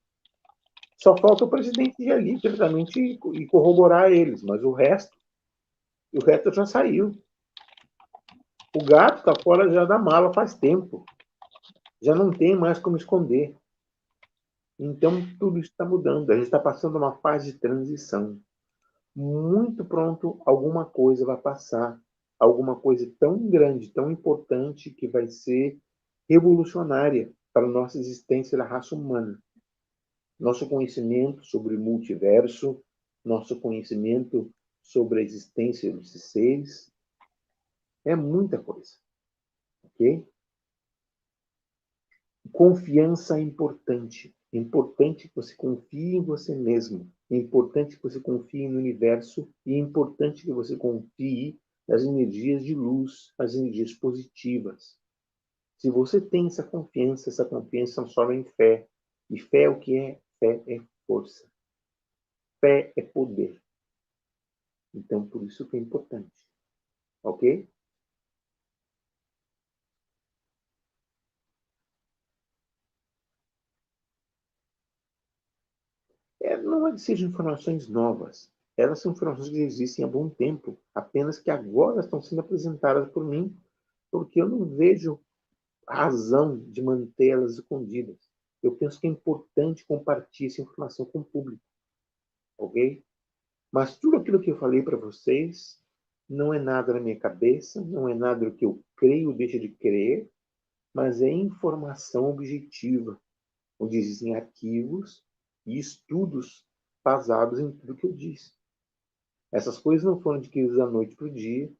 Speaker 3: Só falta o presidente ir ali diretamente e corroborar eles, mas o resto já saiu. O gato está fora já da mala faz tempo. Já não tem mais como esconder. Então, tudo isso está mudando. A gente está passando uma fase de transição. Muito pronto, alguma coisa vai passar. Alguma coisa tão grande, tão importante, que vai ser revolucionária para a nossa existência da raça humana. Nosso conhecimento sobre o multiverso, nosso conhecimento sobre a existência dos seres, é muita coisa. Ok? Confiança é importante. É importante que você confie em você mesmo. É importante que você confie no universo. E é importante que você confie nas energias de luz, as energias positivas. Se você tem essa confiança transforma em fé. E fé é o que é? Fé é força. Fé é poder. Então, por isso que é importante. Ok? Não é que sejam informações novas. Elas são informações que existem há bom tempo, apenas que agora estão sendo apresentadas por mim, porque eu não vejo razão de mantê-las escondidas. Eu penso que é importante compartilhar essa informação com o público, ok? Mas tudo aquilo que eu falei para vocês não é nada na minha cabeça, não é nada do que eu creio ou deixo de crer, mas é informação objetiva, onde existem arquivos e estudos basados em tudo que eu disse. Essas coisas não foram adquiridas da noite para o dia,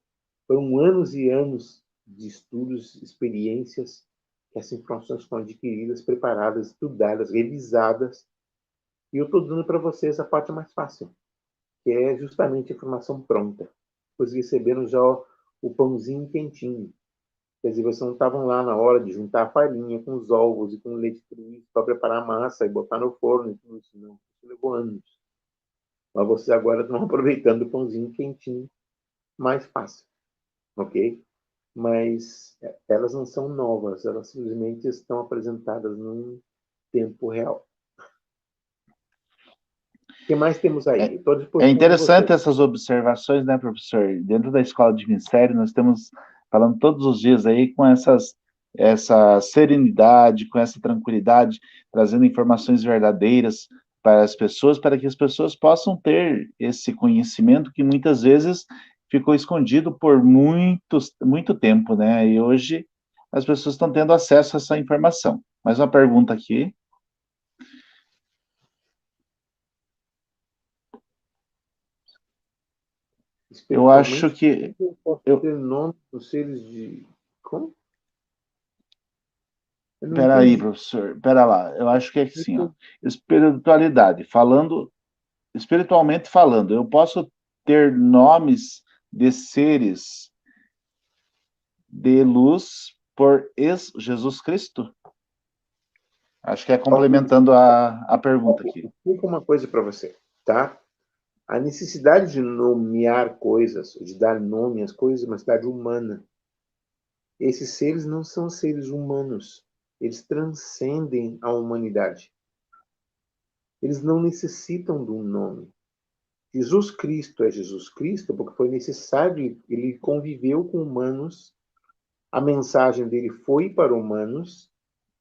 Speaker 3: foram anos e anos de estudos, experiências, que essas informações foram adquiridas, preparadas, estudadas, revisadas, e eu estou dando para vocês a parte mais fácil, que é justamente a informação pronta. Vocês receberam já o pãozinho quentinho. Quer dizer, vocês não estavam lá na hora de juntar a farinha com os ovos e com o leite para preparar a massa e botar no forno e tudo isso. Não, isso levou anos. Mas vocês agora estão aproveitando o pãozinho quentinho, mais fácil, ok? Mas elas não são novas, elas simplesmente estão apresentadas num tempo real. O que mais temos aí? Estou à
Speaker 1: É
Speaker 3: disposição de
Speaker 1: interessante
Speaker 3: vocês.
Speaker 1: essas observações, né, professor? Dentro da escola de mistério, nós estamos falando todos os dias aí com essa serenidade, com essa tranquilidade, trazendo informações verdadeiras para as pessoas, para que as pessoas possam ter esse conhecimento que muitas vezes ficou escondido por muito tempo, né? E hoje as pessoas estão tendo acesso a essa informação. Mais uma pergunta aqui. Eu acho
Speaker 3: Espiritualmente,
Speaker 1: que
Speaker 3: eu posso
Speaker 1: eu,
Speaker 3: ter nome dos seres de... Como? Eu não
Speaker 1: Peraí,
Speaker 3: entendi.
Speaker 1: professor, pera lá. Eu acho que é assim, ó. Espiritualidade, espiritualmente falando, eu posso ter nomes de seres de luz por Jesus Cristo? Acho que é
Speaker 3: Ok,
Speaker 1: complementando a pergunta aqui.
Speaker 3: explico uma coisa para você, tá? A necessidade de nomear coisas, de dar nome às coisas, é uma necessidade humana. Esses seres não são seres humanos. Eles transcendem a humanidade. Eles não necessitam de um nome. Jesus Cristo é Jesus Cristo porque foi necessário, ele conviveu com humanos, a mensagem dele foi para humanos,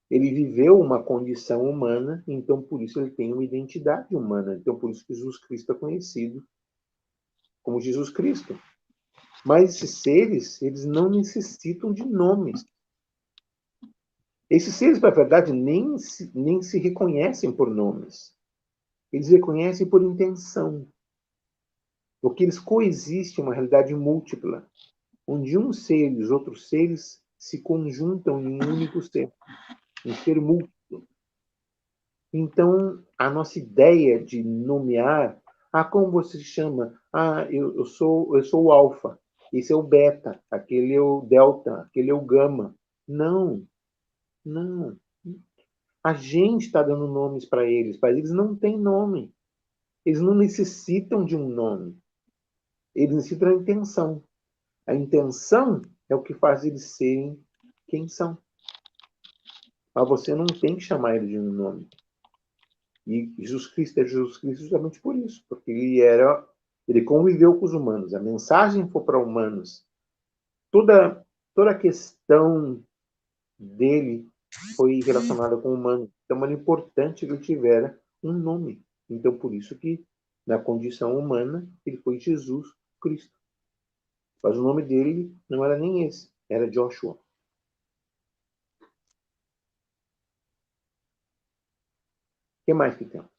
Speaker 3: ele viveu uma condição humana, então por isso ele tem uma identidade humana. Então por isso que Jesus Cristo é conhecido como Jesus Cristo. Mas esses seres, eles não necessitam de nomes. Esses seres, na verdade, nem se reconhecem por nomes. Eles reconhecem por intenção. Porque eles coexistem uma realidade múltipla, onde um ser e os outros seres se conjuntam em um único ser, um ser múltiplo. Então, a nossa ideia de nomear, como você se chama? Eu sou o alfa, esse é o beta, aquele é o delta, aquele é o gama. Não, não. A gente está dando nomes para eles, mas eles não têm nome. Eles não necessitam de um nome. Eles necessitam da intenção. A intenção é o que faz eles serem quem são. Mas você não tem que chamar ele de um nome. E Jesus Cristo é Jesus Cristo justamente por isso, porque ele conviveu com os humanos. A mensagem foi para humanos. Toda a questão dele foi relacionada com o humano. Então era importante que ele tivesse um nome. Então por isso que na condição humana ele foi Jesus Cristo. Mas o nome dele não era nem esse, era Joshua. O que mais que temos?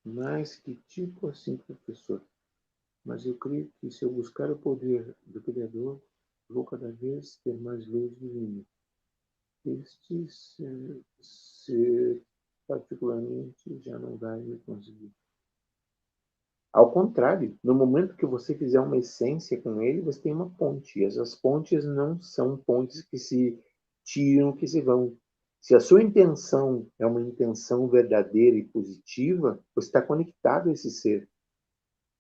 Speaker 3: Mas que tipo assim, professor? Mas eu creio que se eu buscar o poder do Criador, vou cada vez ter mais luz divina. Este ser particularmente já não vai me conseguir. Ao contrário, no momento que você fizer uma essência com ele, você tem uma ponte. E essas pontes não são pontes que se tiram, que se vão. Se a sua intenção é uma intenção verdadeira e positiva, você está conectado a esse ser.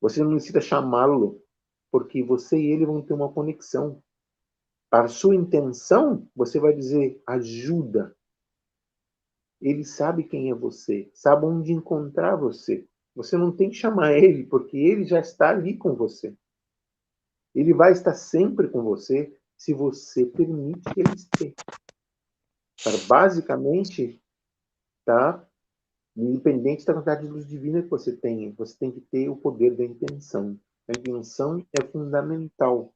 Speaker 3: Você não necessita chamá-lo, porque você e ele vão ter uma conexão. Para a sua intenção, você vai dizer ajuda. Ele sabe quem é você, sabe onde encontrar você. Você não tem que chamar ele, porque ele já está ali com você. Ele vai estar sempre com você se você permite que ele esteja. Basicamente, tá? Independente da quantidade de luz divina que você tem que ter o poder da intenção. A intenção é fundamental.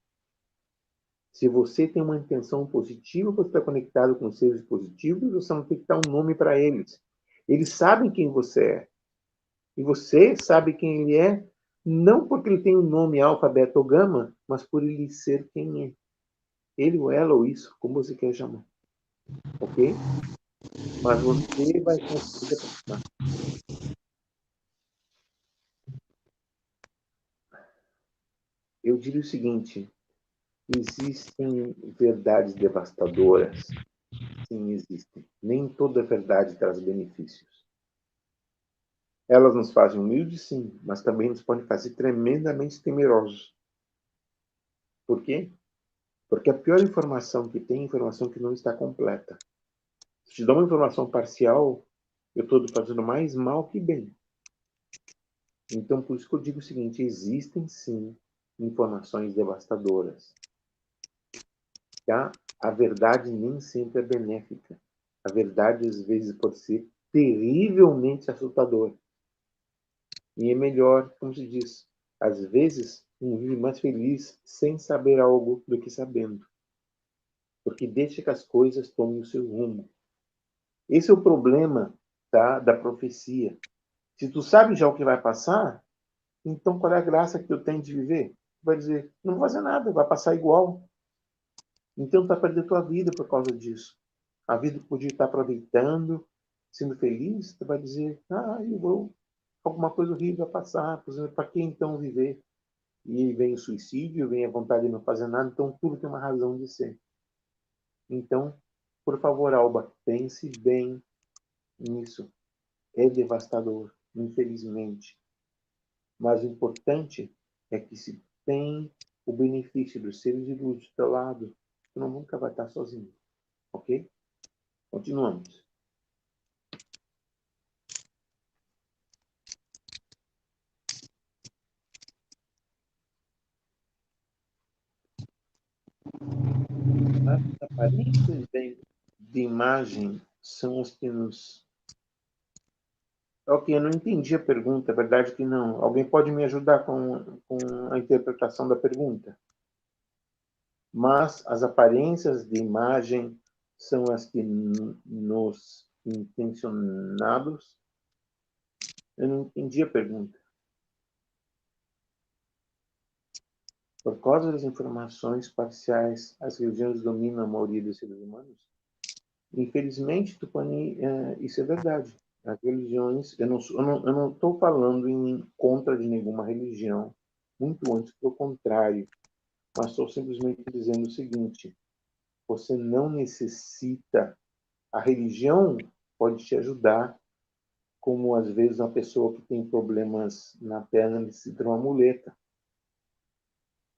Speaker 3: Se você tem uma intenção positiva, você está conectado com seres positivos, você não tem que dar um nome para eles. Eles sabem quem você é. E você sabe quem ele é, não porque ele tem um nome alfa, beta ou gama, mas por ele ser quem é. Ele ou ela ou isso, como você quer chamar. Ok? Mas você vai conseguir aproximar. Eu diria o seguinte: existem verdades devastadoras. Sim, existem. Nem toda verdade traz benefícios. Elas nos fazem humildes, sim, mas também nos podem fazer tremendamente temerosos. Por quê? Porque a pior informação que tem é a informação que não está completa. Se te dou uma informação parcial, eu estou fazendo mais mal que bem. Então, por isso que eu digo o seguinte: existem, sim, informações devastadoras. Tá? A verdade nem sempre é benéfica. A verdade, às vezes, pode ser terrivelmente assustadora. E é melhor, como se diz, às vezes, um vive mais feliz sem saber algo do que sabendo. Porque deixa que as coisas tomem o seu rumo. Esse é o problema, tá, da profecia. Se tu sabe já o que vai passar, então qual é a graça que tu tem de viver? Tu vai dizer, não vou fazer nada, vai passar igual. Então tu vai perder tua vida por causa disso. A vida que podia estar aproveitando, sendo feliz, tu vai dizer, eu vou, alguma coisa horrível vai passar, para que então viver? E vem o suicídio, vem a vontade de não fazer nada, então tudo tem uma razão de ser. Então, por favor, Alba, pense bem nisso. É devastador, infelizmente. Mas o importante é que se tem o benefício dos seres de luz do teu lado, tu nunca vai estar sozinho. Ok? Continuamos. As aparências de imagem são os que nos... Ok, eu não entendi a pergunta, é verdade que não. Alguém pode me ajudar com a interpretação da pergunta? Mas as aparências de imagem são as que nos intencionados. Eu não entendi a pergunta. Por causa das informações parciais, as religiões dominam a maioria dos seres humanos? Infelizmente, Tupani, isso é verdade. As religiões, eu não estou falando em contra de nenhuma religião, muito antes, pelo contrário, mas estou simplesmente dizendo o seguinte: você não necessita, a religião pode te ajudar, como às vezes uma pessoa que tem problemas na perna necessita de uma muleta,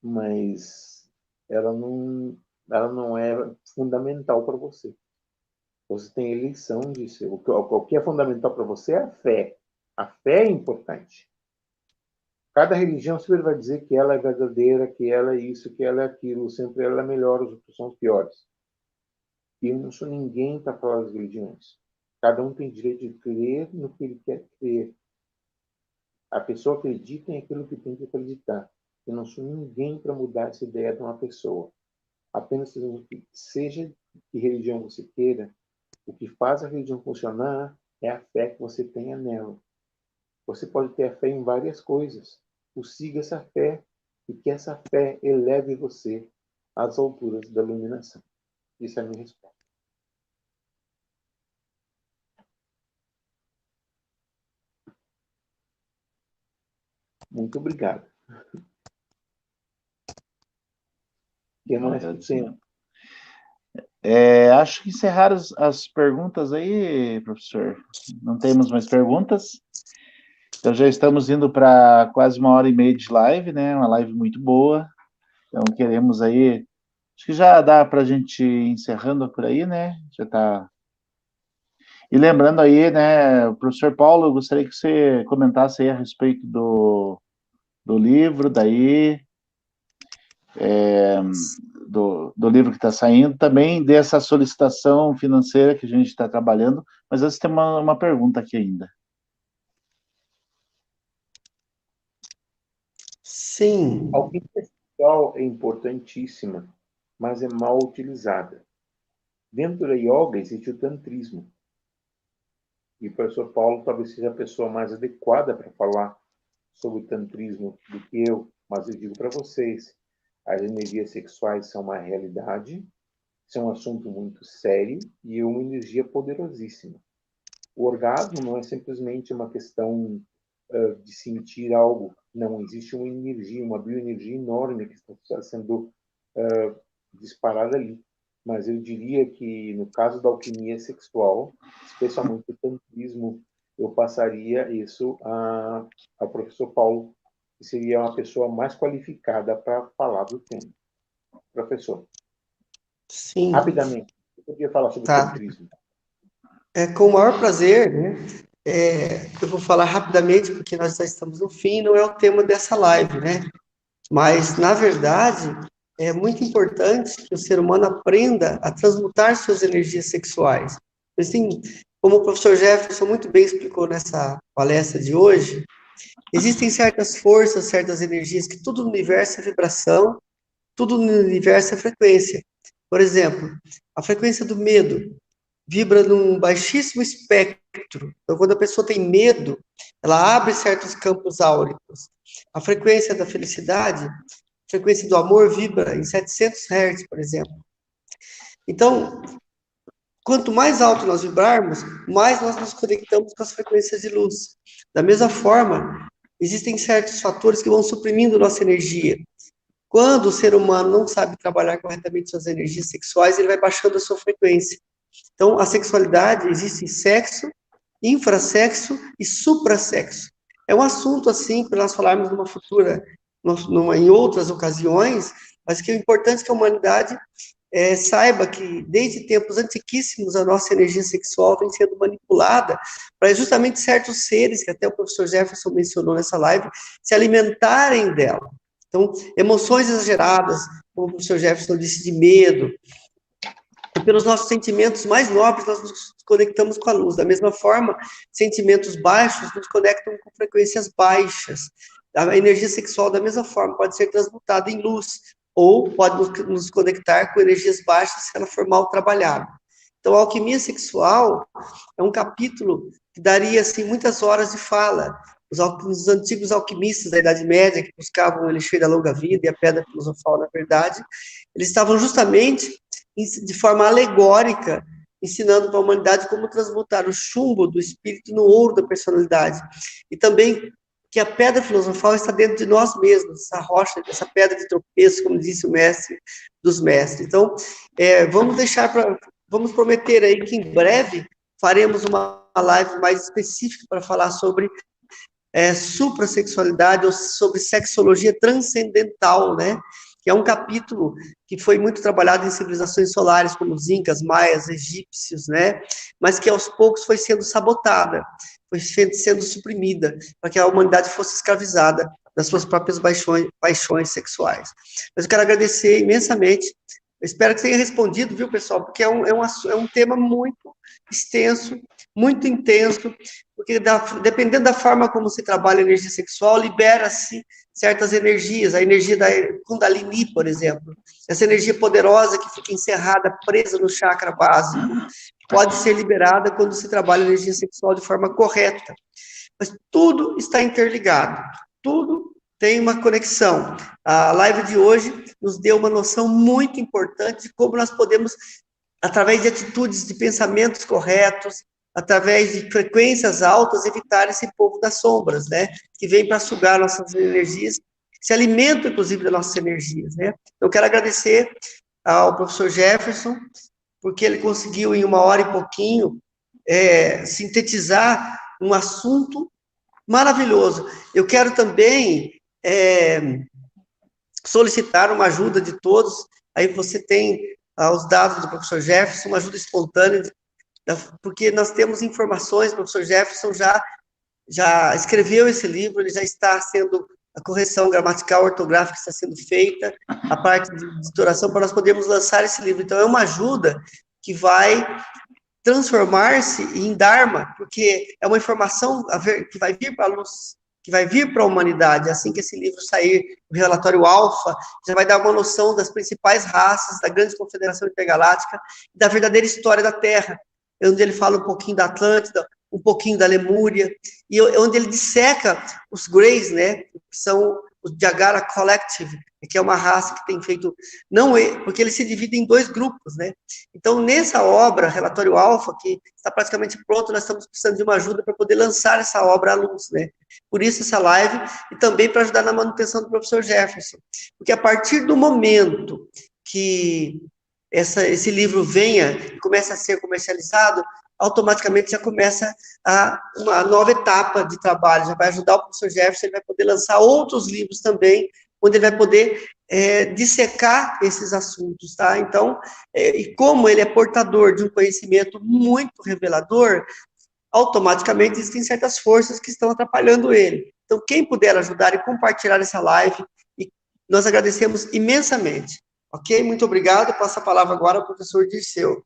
Speaker 3: mas ela não é fundamental para você. Você tem eleição disso. O que é fundamental para você é a fé. A fé é importante. Cada religião sempre vai dizer que ela é verdadeira, que ela é isso, que ela é aquilo. Sempre ela é melhor, os outros são os piores. E eu não sou ninguém para falar das religiões. Cada um tem direito de crer no que ele quer crer. A pessoa acredita em aquilo que tem que acreditar. Eu não sou ninguém para mudar essa ideia de uma pessoa. Apenas seja que religião você queira, o que faz a religião funcionar é a fé que você tenha nela. Você pode ter a fé em várias coisas. Siga essa fé e que essa fé eleve você às alturas da iluminação. Isso é a minha resposta. Muito obrigado. Que mais que tem?
Speaker 1: Acho que encerraram as perguntas aí, professor. Não temos mais perguntas. Então já estamos indo para quase 1h30 de live, né? Uma live muito boa. Então queremos aí. Acho que já dá para a gente ir encerrando por aí, né? Já está. E lembrando aí, né, o professor Paulo, eu gostaria que você comentasse aí a respeito do livro, daí. Do livro que está saindo, também dessa solicitação financeira que a gente está trabalhando, mas antes tem uma pergunta aqui ainda.
Speaker 4: Sim.
Speaker 3: A alquimia sexual é importantíssima, mas é mal utilizada. Dentro da yoga existe o tantrismo. E o professor Paulo talvez seja a pessoa mais adequada para falar sobre o tantrismo do que eu, mas eu digo para vocês, as energias sexuais são uma realidade, são um assunto muito sério e uma energia poderosíssima. O orgasmo não é simplesmente uma questão de sentir algo, não, existe uma energia, uma bioenergia enorme que está sendo disparada ali. Mas eu diria que, no caso da alquimia sexual, especialmente o tantrismo, eu passaria isso ao professor Paulo, que seria uma pessoa mais qualificada para falar do tema. Professor.
Speaker 4: Sim.
Speaker 3: Rapidamente, eu podia falar sobre o tantrismo.
Speaker 4: Com o maior prazer, né? Eu vou falar rapidamente, porque nós já estamos no fim, não é o tema dessa live, né? Mas, na verdade, é muito importante que o ser humano aprenda a transmutar suas energias sexuais. Assim, como o professor Jefferson muito bem explicou nessa palestra de hoje, existem certas forças, certas energias, que tudo no universo é vibração, tudo no universo é frequência. Por exemplo, a frequência do medo vibra num baixíssimo espectro. Então, quando a pessoa tem medo, ela abre certos campos áuricos. A frequência da felicidade, a frequência do amor vibra em 700 Hz, por exemplo. Então, quanto mais alto nós vibrarmos, mais nós nos conectamos com as frequências de luz. Da mesma forma, existem certos fatores que vão suprimindo nossa energia. Quando o ser humano não sabe trabalhar corretamente suas energias sexuais, ele vai baixando a sua frequência. Então, a sexualidade, existe sexo, infrassexo e suprassexo. É um assunto, assim, para nós falarmos numa futura, em outras ocasiões, mas que o importante é que a humanidade saiba que, desde tempos antiquíssimos, a nossa energia sexual vem sendo manipulada para justamente certos seres, que até o professor Jefferson mencionou nessa live, se alimentarem dela. Então, emoções exageradas, como o professor Jefferson disse, de medo, e pelos nossos sentimentos mais nobres, nós nos conectamos com a luz. Da mesma forma, sentimentos baixos nos conectam com frequências baixas. A energia sexual, da mesma forma, pode ser transmutada em luz, ou pode nos conectar com energias baixas se ela for mal trabalhada. Então, a alquimia sexual é um capítulo que daria, assim, muitas horas de fala. Os antigos alquimistas da Idade Média, que buscavam o elixir da longa vida e a pedra filosofal, na verdade, eles estavam justamente de forma alegórica, ensinando para a humanidade como transmutar o chumbo do espírito no ouro da personalidade. E também que a pedra filosofal está dentro de nós mesmos, essa rocha, essa pedra de tropeço, como disse o mestre dos mestres. Então, vamos prometer aí que em breve faremos uma live mais específica para falar sobre suprassexualidade ou sobre sexologia transcendental, né? que é um capítulo que foi muito trabalhado em civilizações solares, como os incas, maias, egípcios, né? Mas que aos poucos foi sendo sabotada, foi sendo suprimida, para que a humanidade fosse escravizada das suas próprias paixões sexuais. Mas eu quero agradecer imensamente. Eu espero que tenha respondido, viu, pessoal? Porque é um tema muito extenso, muito intenso, porque dependendo da forma como se trabalha a energia sexual, libera-se certas energias, a energia da Kundalini, por exemplo, essa energia poderosa que fica encerrada, presa no chakra básico, pode ser liberada quando se trabalha a energia sexual de forma correta. Mas tudo está interligado, tudo tem uma conexão. A live de hoje nos deu uma noção muito importante de como nós podemos, através de atitudes, de pensamentos corretos, através de frequências altas, evitar esse povo das sombras, né? Que vem para sugar nossas energias, se alimentam, inclusive, das nossas energias, né? Eu quero agradecer ao professor Jefferson, porque ele conseguiu, em 1 hora e pouquinho, sintetizar um assunto maravilhoso. Eu quero também solicitar uma ajuda de todos. Aí você tem os dados do professor Jefferson, uma ajuda espontânea, porque nós temos informações, o professor Jefferson já escreveu esse livro, ele já está sendo, a correção gramatical, ortográfica está sendo feita, a parte de editoração, para nós podermos lançar esse livro. Então, é uma ajuda que vai transformar-se em Dharma, porque é uma informação que vai vir para a luz, que vai vir para a humanidade. Assim que esse livro sair, o relatório Alfa, já vai dar uma noção das principais raças da grande confederação intergaláctica, da verdadeira história da Terra, onde ele fala um pouquinho da Atlântida, um pouquinho da Lemúria, e onde ele disseca os Greys, né, que são o Jagara Collective, que é uma raça que tem feito, não porque eles se dividem em 2 grupos, né? Então, nessa obra, Relatório Alfa, que está praticamente pronto, nós estamos precisando de uma ajuda para poder lançar essa obra à luz, né? Por isso essa live, e também para ajudar na manutenção do professor Jefferson. Porque a partir do momento que esse livro venha e comece a ser comercializado, automaticamente já começa uma nova etapa de trabalho, já vai ajudar o professor Jefferson, ele vai poder lançar outros livros também, onde ele vai poder dissecar esses assuntos, tá? Então, e como ele é portador de um conhecimento muito revelador, automaticamente existem certas forças que estão atrapalhando ele. Então, quem puder ajudar e compartilhar essa live, nós agradecemos imensamente. Ok? Muito obrigado. Passo a palavra agora ao professor Dirceu.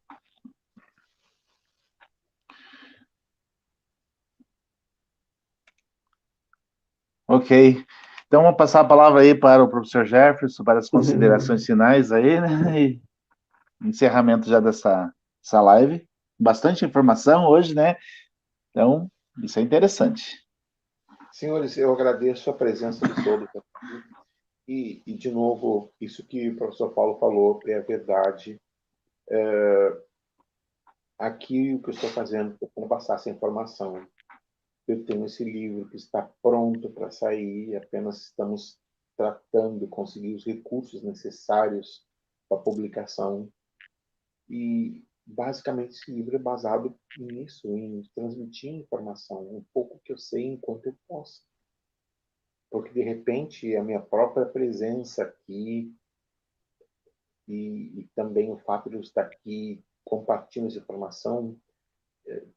Speaker 1: Ok. Então, vou passar a palavra aí para o professor Jefferson, para as considerações finais aí, né? E encerramento já dessa live. Bastante informação hoje, né? Então, isso é interessante.
Speaker 3: Senhores, eu agradeço a presença de todos aqui. E, de novo, isso que o professor Paulo falou é a verdade. Aqui, o que eu estou fazendo é como passar essa informação. Eu tenho esse livro que está pronto para sair, apenas estamos tratando de conseguir os recursos necessários para a publicação. E, basicamente, esse livro é baseado nisso, em transmitir informação, um pouco que eu sei enquanto eu posso. Porque, de repente, a minha própria presença aqui e também o fato de eu estar aqui compartilhando essa informação,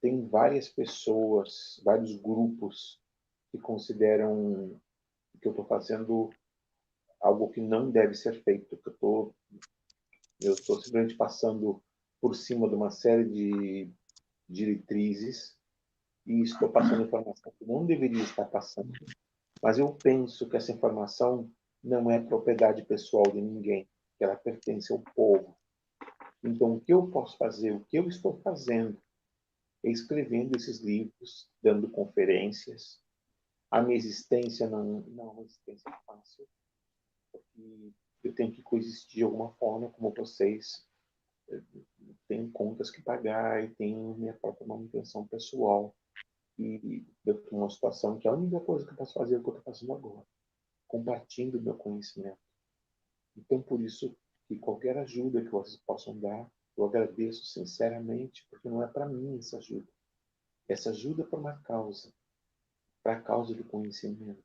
Speaker 3: tem várias pessoas, vários grupos que consideram que eu estou fazendo algo que não deve ser feito, que eu estou simplesmente passando por cima de uma série de diretrizes e estou passando informação que não deveria estar passando. Mas eu penso que essa informação não é propriedade pessoal de ninguém, que ela pertence ao povo. Então, o que eu posso fazer, o que eu estou fazendo, é escrevendo esses livros, dando conferências. A minha existência não é uma existência fácil, porque eu tenho que coexistir de alguma forma, como vocês. Tenho contas que pagar e tenho minha própria manutenção pessoal. E eu estou numa situação que a única coisa que eu posso fazer é o que eu estou fazendo agora, compartilhando o meu conhecimento. Então, por isso, que qualquer ajuda que vocês possam dar, eu agradeço sinceramente, porque não é para mim essa ajuda. Essa ajuda é para uma causa, para a causa do conhecimento.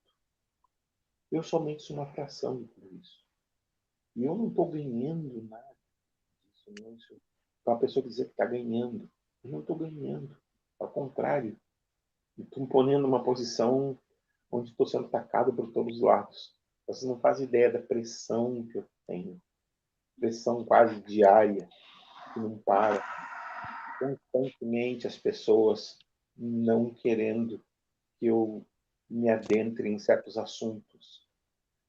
Speaker 3: Eu somente sou uma fração de tudo isso. E eu não estou ganhando nada disso. Não. Então, a pessoa dizer que está ganhando. Eu não estou ganhando. Ao contrário. Estou me ponendo numa posição onde estou sendo atacado por todos os lados. Vocês não fazem ideia da pressão que eu tenho. Pressão quase diária, que não para. Constantemente as pessoas não querendo que eu me adentre em certos assuntos.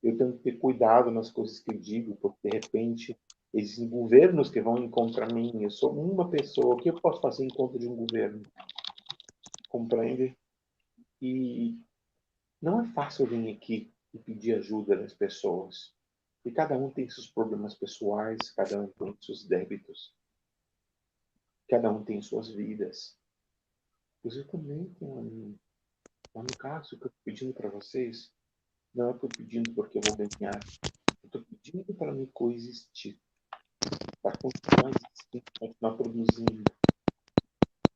Speaker 3: Eu tenho que ter cuidado nas coisas que eu digo, porque, de repente, existem governos que vão contra mim. Eu sou uma pessoa. O que eu posso fazer em contra de um governo? Compreende? E não é fácil vir aqui e pedir ajuda das pessoas. E cada um tem seus problemas pessoais, cada um tem seus débitos, cada um tem suas vidas. Pois eu também tenho a minha. Mas no caso, o que eu estou pedindo para vocês, não é estou pedindo porque eu vou ganhar. Eu estou pedindo para me coexistir, para continuar existindo, continuar produzindo.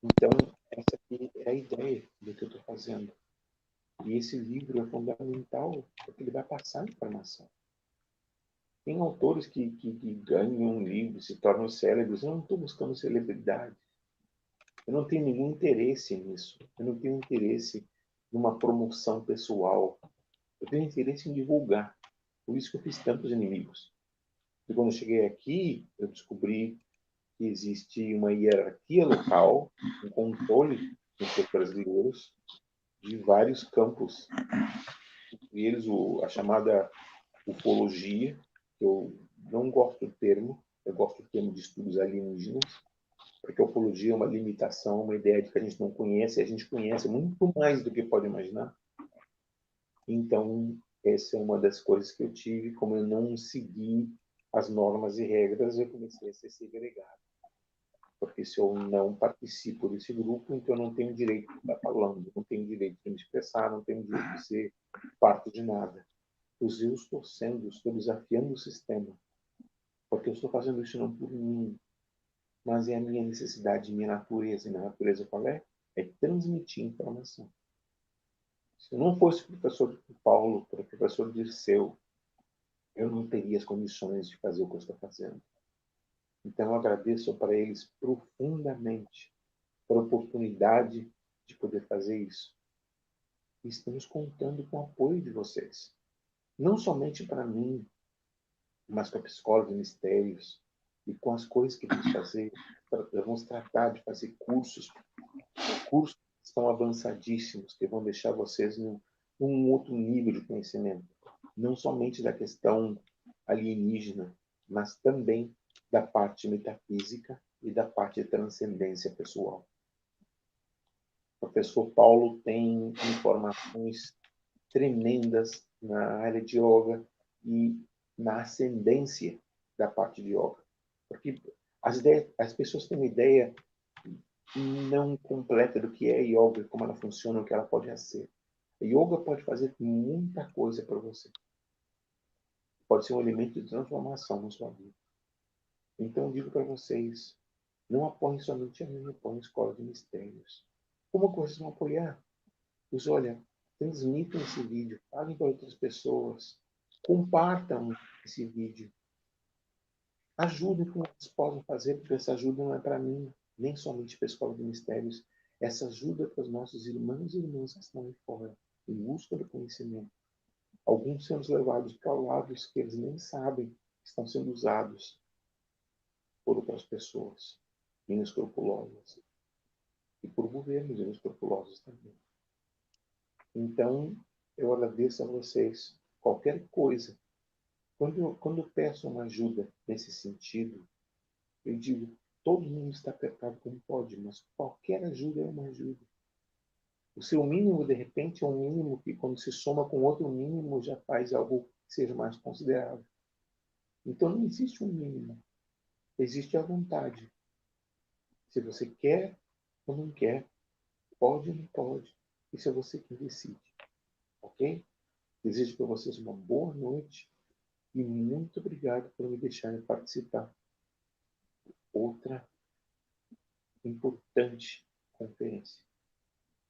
Speaker 3: Então, essa aqui é a ideia do que eu estou fazendo. E esse livro é fundamental, porque ele vai passar informação. Tem autores que ganham um livro, se tornam célebres. Eu não estou buscando celebridade. Eu não tenho nenhum interesse nisso. Eu não tenho interesse numa promoção pessoal. Eu tenho interesse em divulgar. Por isso que eu fiz tantos inimigos. E quando eu cheguei aqui, eu descobri que existe uma hierarquia local, um controle dos brasileiros de vários campos. E eles, a chamada ufologia, que eu não gosto do termo, eu gosto do termo de estudos alienígenas, porque a ufologia é uma limitação, uma ideia de que a gente não conhece, e a gente conhece muito mais do que pode imaginar. Então, essa é uma das coisas que eu tive, como eu não segui as normas e regras, eu comecei a ser segregado. Porque se eu não participo desse grupo, então eu não tenho direito de estar falando, não tenho direito de me expressar, não tenho direito de ser parte de nada. Pois eu estou desafiando o sistema, porque eu estou fazendo isso não por mim, mas é a minha necessidade, minha natureza. E minha natureza qual é? É transmitir informação. Se eu não fosse professor Paulo, professor Dirceu, eu não teria as condições de fazer o que eu estou fazendo. Então, eu agradeço para eles profundamente por a oportunidade de poder fazer isso. E estamos contando com o apoio de vocês. Não somente para mim, mas com a psicóloga de mistérios e com as coisas que vamos fazer. Vamos tratar de fazer cursos que estão avançadíssimos, que vão deixar vocês num outro nível de conhecimento. Não somente da questão alienígena, mas também da parte metafísica e da parte de transcendência pessoal. O professor Paulo tem informações tremendas na área de yoga e na ascendência da parte de yoga. Porque as pessoas têm uma ideia não completa do que é yoga, como ela funciona, o que ela pode ser. A yoga pode fazer muita coisa para você. Pode ser um elemento de transformação na sua vida. Então, eu digo para vocês, não apoiem somente a mim, apoiem a Escola de Mistérios. Como que vocês vão apoiar? Pois olha, transmitam esse vídeo, falem para outras pessoas, compartam esse vídeo. Ajudem como vocês podem fazer, porque essa ajuda não é para mim, nem somente para a Escola de Mistérios. Essa ajuda é para os nossos irmãos e irmãs que estão aí fora, em busca do conhecimento. Alguns sendo levados para lados que eles nem sabem que estão sendo usados por outras pessoas inescrupulosas. E por governos inescrupulosos também. Então, eu agradeço a vocês. Qualquer coisa. Quando eu peço uma ajuda nesse sentido, eu digo, todo mundo está apertado como pode, mas qualquer ajuda é uma ajuda. O seu mínimo, de repente, é um mínimo que, quando se soma com outro mínimo, já faz algo que seja mais considerável. Então, não existe um mínimo. Existe a vontade. Se você quer ou não quer, pode ou não pode. Isso é você que decide. Ok? Desejo para vocês uma boa noite e muito obrigado por me deixarem participar. Outra importante conferência.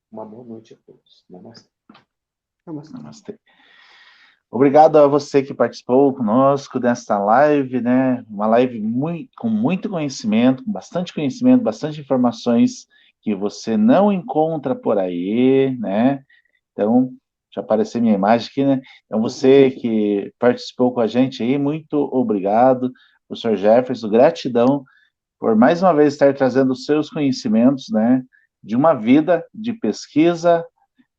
Speaker 3: Uma boa noite a todos. Namastê.
Speaker 1: Namastê. Obrigado a você que participou conosco desta live, né? Uma live com muito conhecimento, com bastante informações que você não encontra por aí, né? Então, já apareceu minha imagem aqui, né? Então, você que participou com a gente aí, muito obrigado, professor Jefferson, gratidão por mais uma vez estar trazendo os seus conhecimentos, né? De uma vida de pesquisa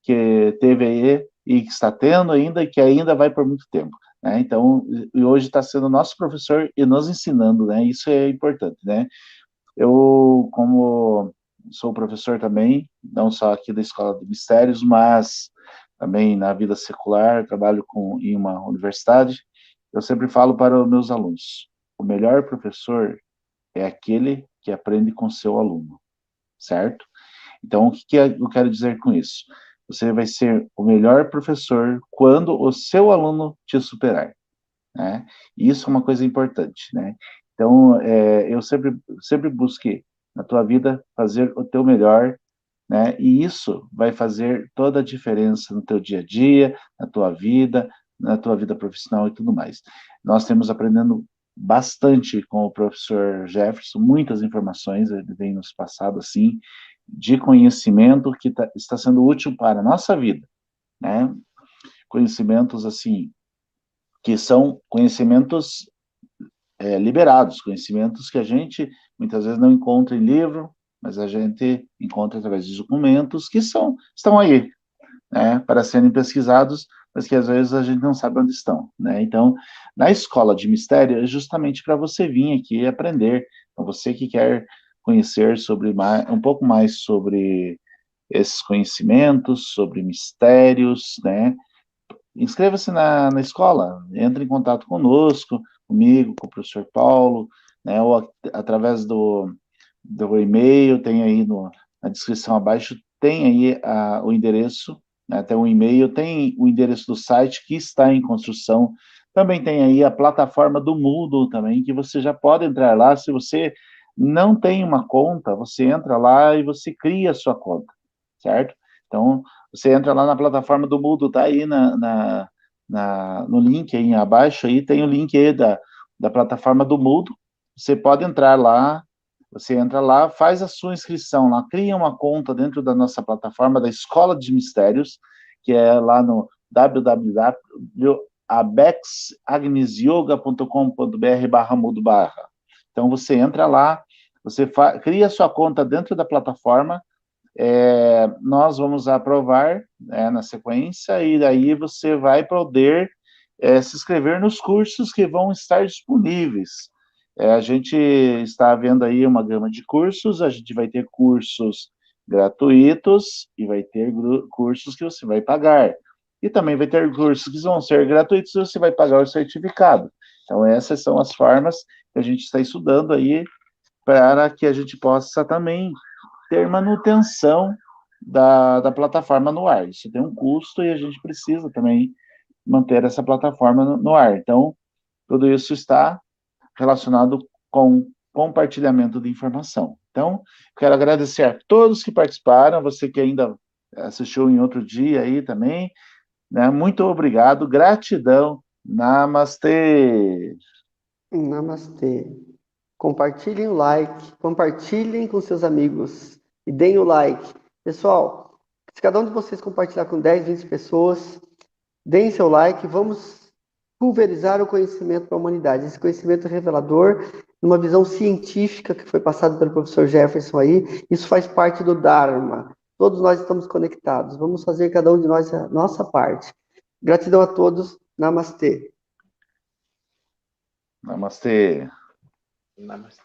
Speaker 1: que teve aí e que está tendo ainda e que ainda vai por muito tempo, né? Então, e hoje está sendo nosso professor e nos ensinando, né? Isso é importante, né? Eu, como sou professor também, não só aqui da Escola de Mistérios, mas também na vida secular, trabalho em uma universidade, eu sempre falo para os meus alunos, o melhor professor é aquele que aprende com seu aluno, certo? Então, o que eu quero dizer com isso? Você vai ser o melhor professor quando o seu aluno te superar, né? E isso é uma coisa importante, né? Então, eu sempre busquei na tua vida fazer o teu melhor, né? E isso vai fazer toda a diferença no teu dia a dia, na tua vida profissional e tudo mais. Nós temos aprendendo bastante com o professor Jefferson, muitas informações ele vem nos passado assim, de conhecimento que está sendo útil para a nossa vida, né? Conhecimentos assim, que são conhecimentos liberados, conhecimentos que a gente muitas vezes não encontra em livro, mas a gente encontra através de documentos que estão aí, né, para serem pesquisados, mas que às vezes a gente não sabe onde estão, né? Então, na escola de mistério é justamente para você vir aqui e aprender. Então, você que quer conhecer um pouco mais sobre esses conhecimentos, sobre mistérios, né? Inscreva-se na escola, entre em contato conosco, comigo, com o professor Paulo, né, ou através do e-mail, tem aí na descrição abaixo, tem aí o endereço, né, tem um e-mail, tem o endereço do site que está em construção, também tem aí a plataforma do Moodle também, que você já pode entrar lá, se você não tem uma conta, você entra lá e você cria a sua conta, certo? Então, você entra lá na plataforma do Moodle, tá aí no link aí abaixo, aí tem o link aí da plataforma do Moodle, você pode entrar lá, você entra lá, faz a sua inscrição lá, cria uma conta dentro da nossa plataforma da Escola de Mistérios, que é lá no www.abexagnesyoga.com.br/moodle/. Então, você entra lá, você cria a sua conta dentro da plataforma, nós vamos aprovar na sequência, e daí você vai poder se inscrever nos cursos que vão estar disponíveis. A gente está vendo aí uma gama de cursos, a gente vai ter cursos gratuitos e vai ter cursos que você vai pagar. E também vai ter cursos que vão ser gratuitos e você vai pagar o certificado. Então, essas são as formas que a gente está estudando aí para que a gente possa também ter manutenção da plataforma no ar. Isso tem um custo e a gente precisa também manter essa plataforma no ar. Então, tudo isso está relacionado com compartilhamento de informação. Então, quero agradecer a todos que participaram, você que ainda assistiu em outro dia aí também, né? Muito obrigado, gratidão, namastê!
Speaker 4: Namastê. Compartilhem o like, compartilhem com seus amigos e deem o like. Pessoal, se cada um de vocês compartilhar com 10, 20 pessoas, deem seu like, vamos pulverizar o conhecimento para a humanidade. Esse conhecimento revelador, numa visão científica que foi passado pelo professor Jefferson aí, isso faz parte do Dharma. Todos nós estamos conectados. Vamos fazer cada um de nós a nossa parte. Gratidão a todos. Namastê.
Speaker 1: Namastê.
Speaker 3: Namastê.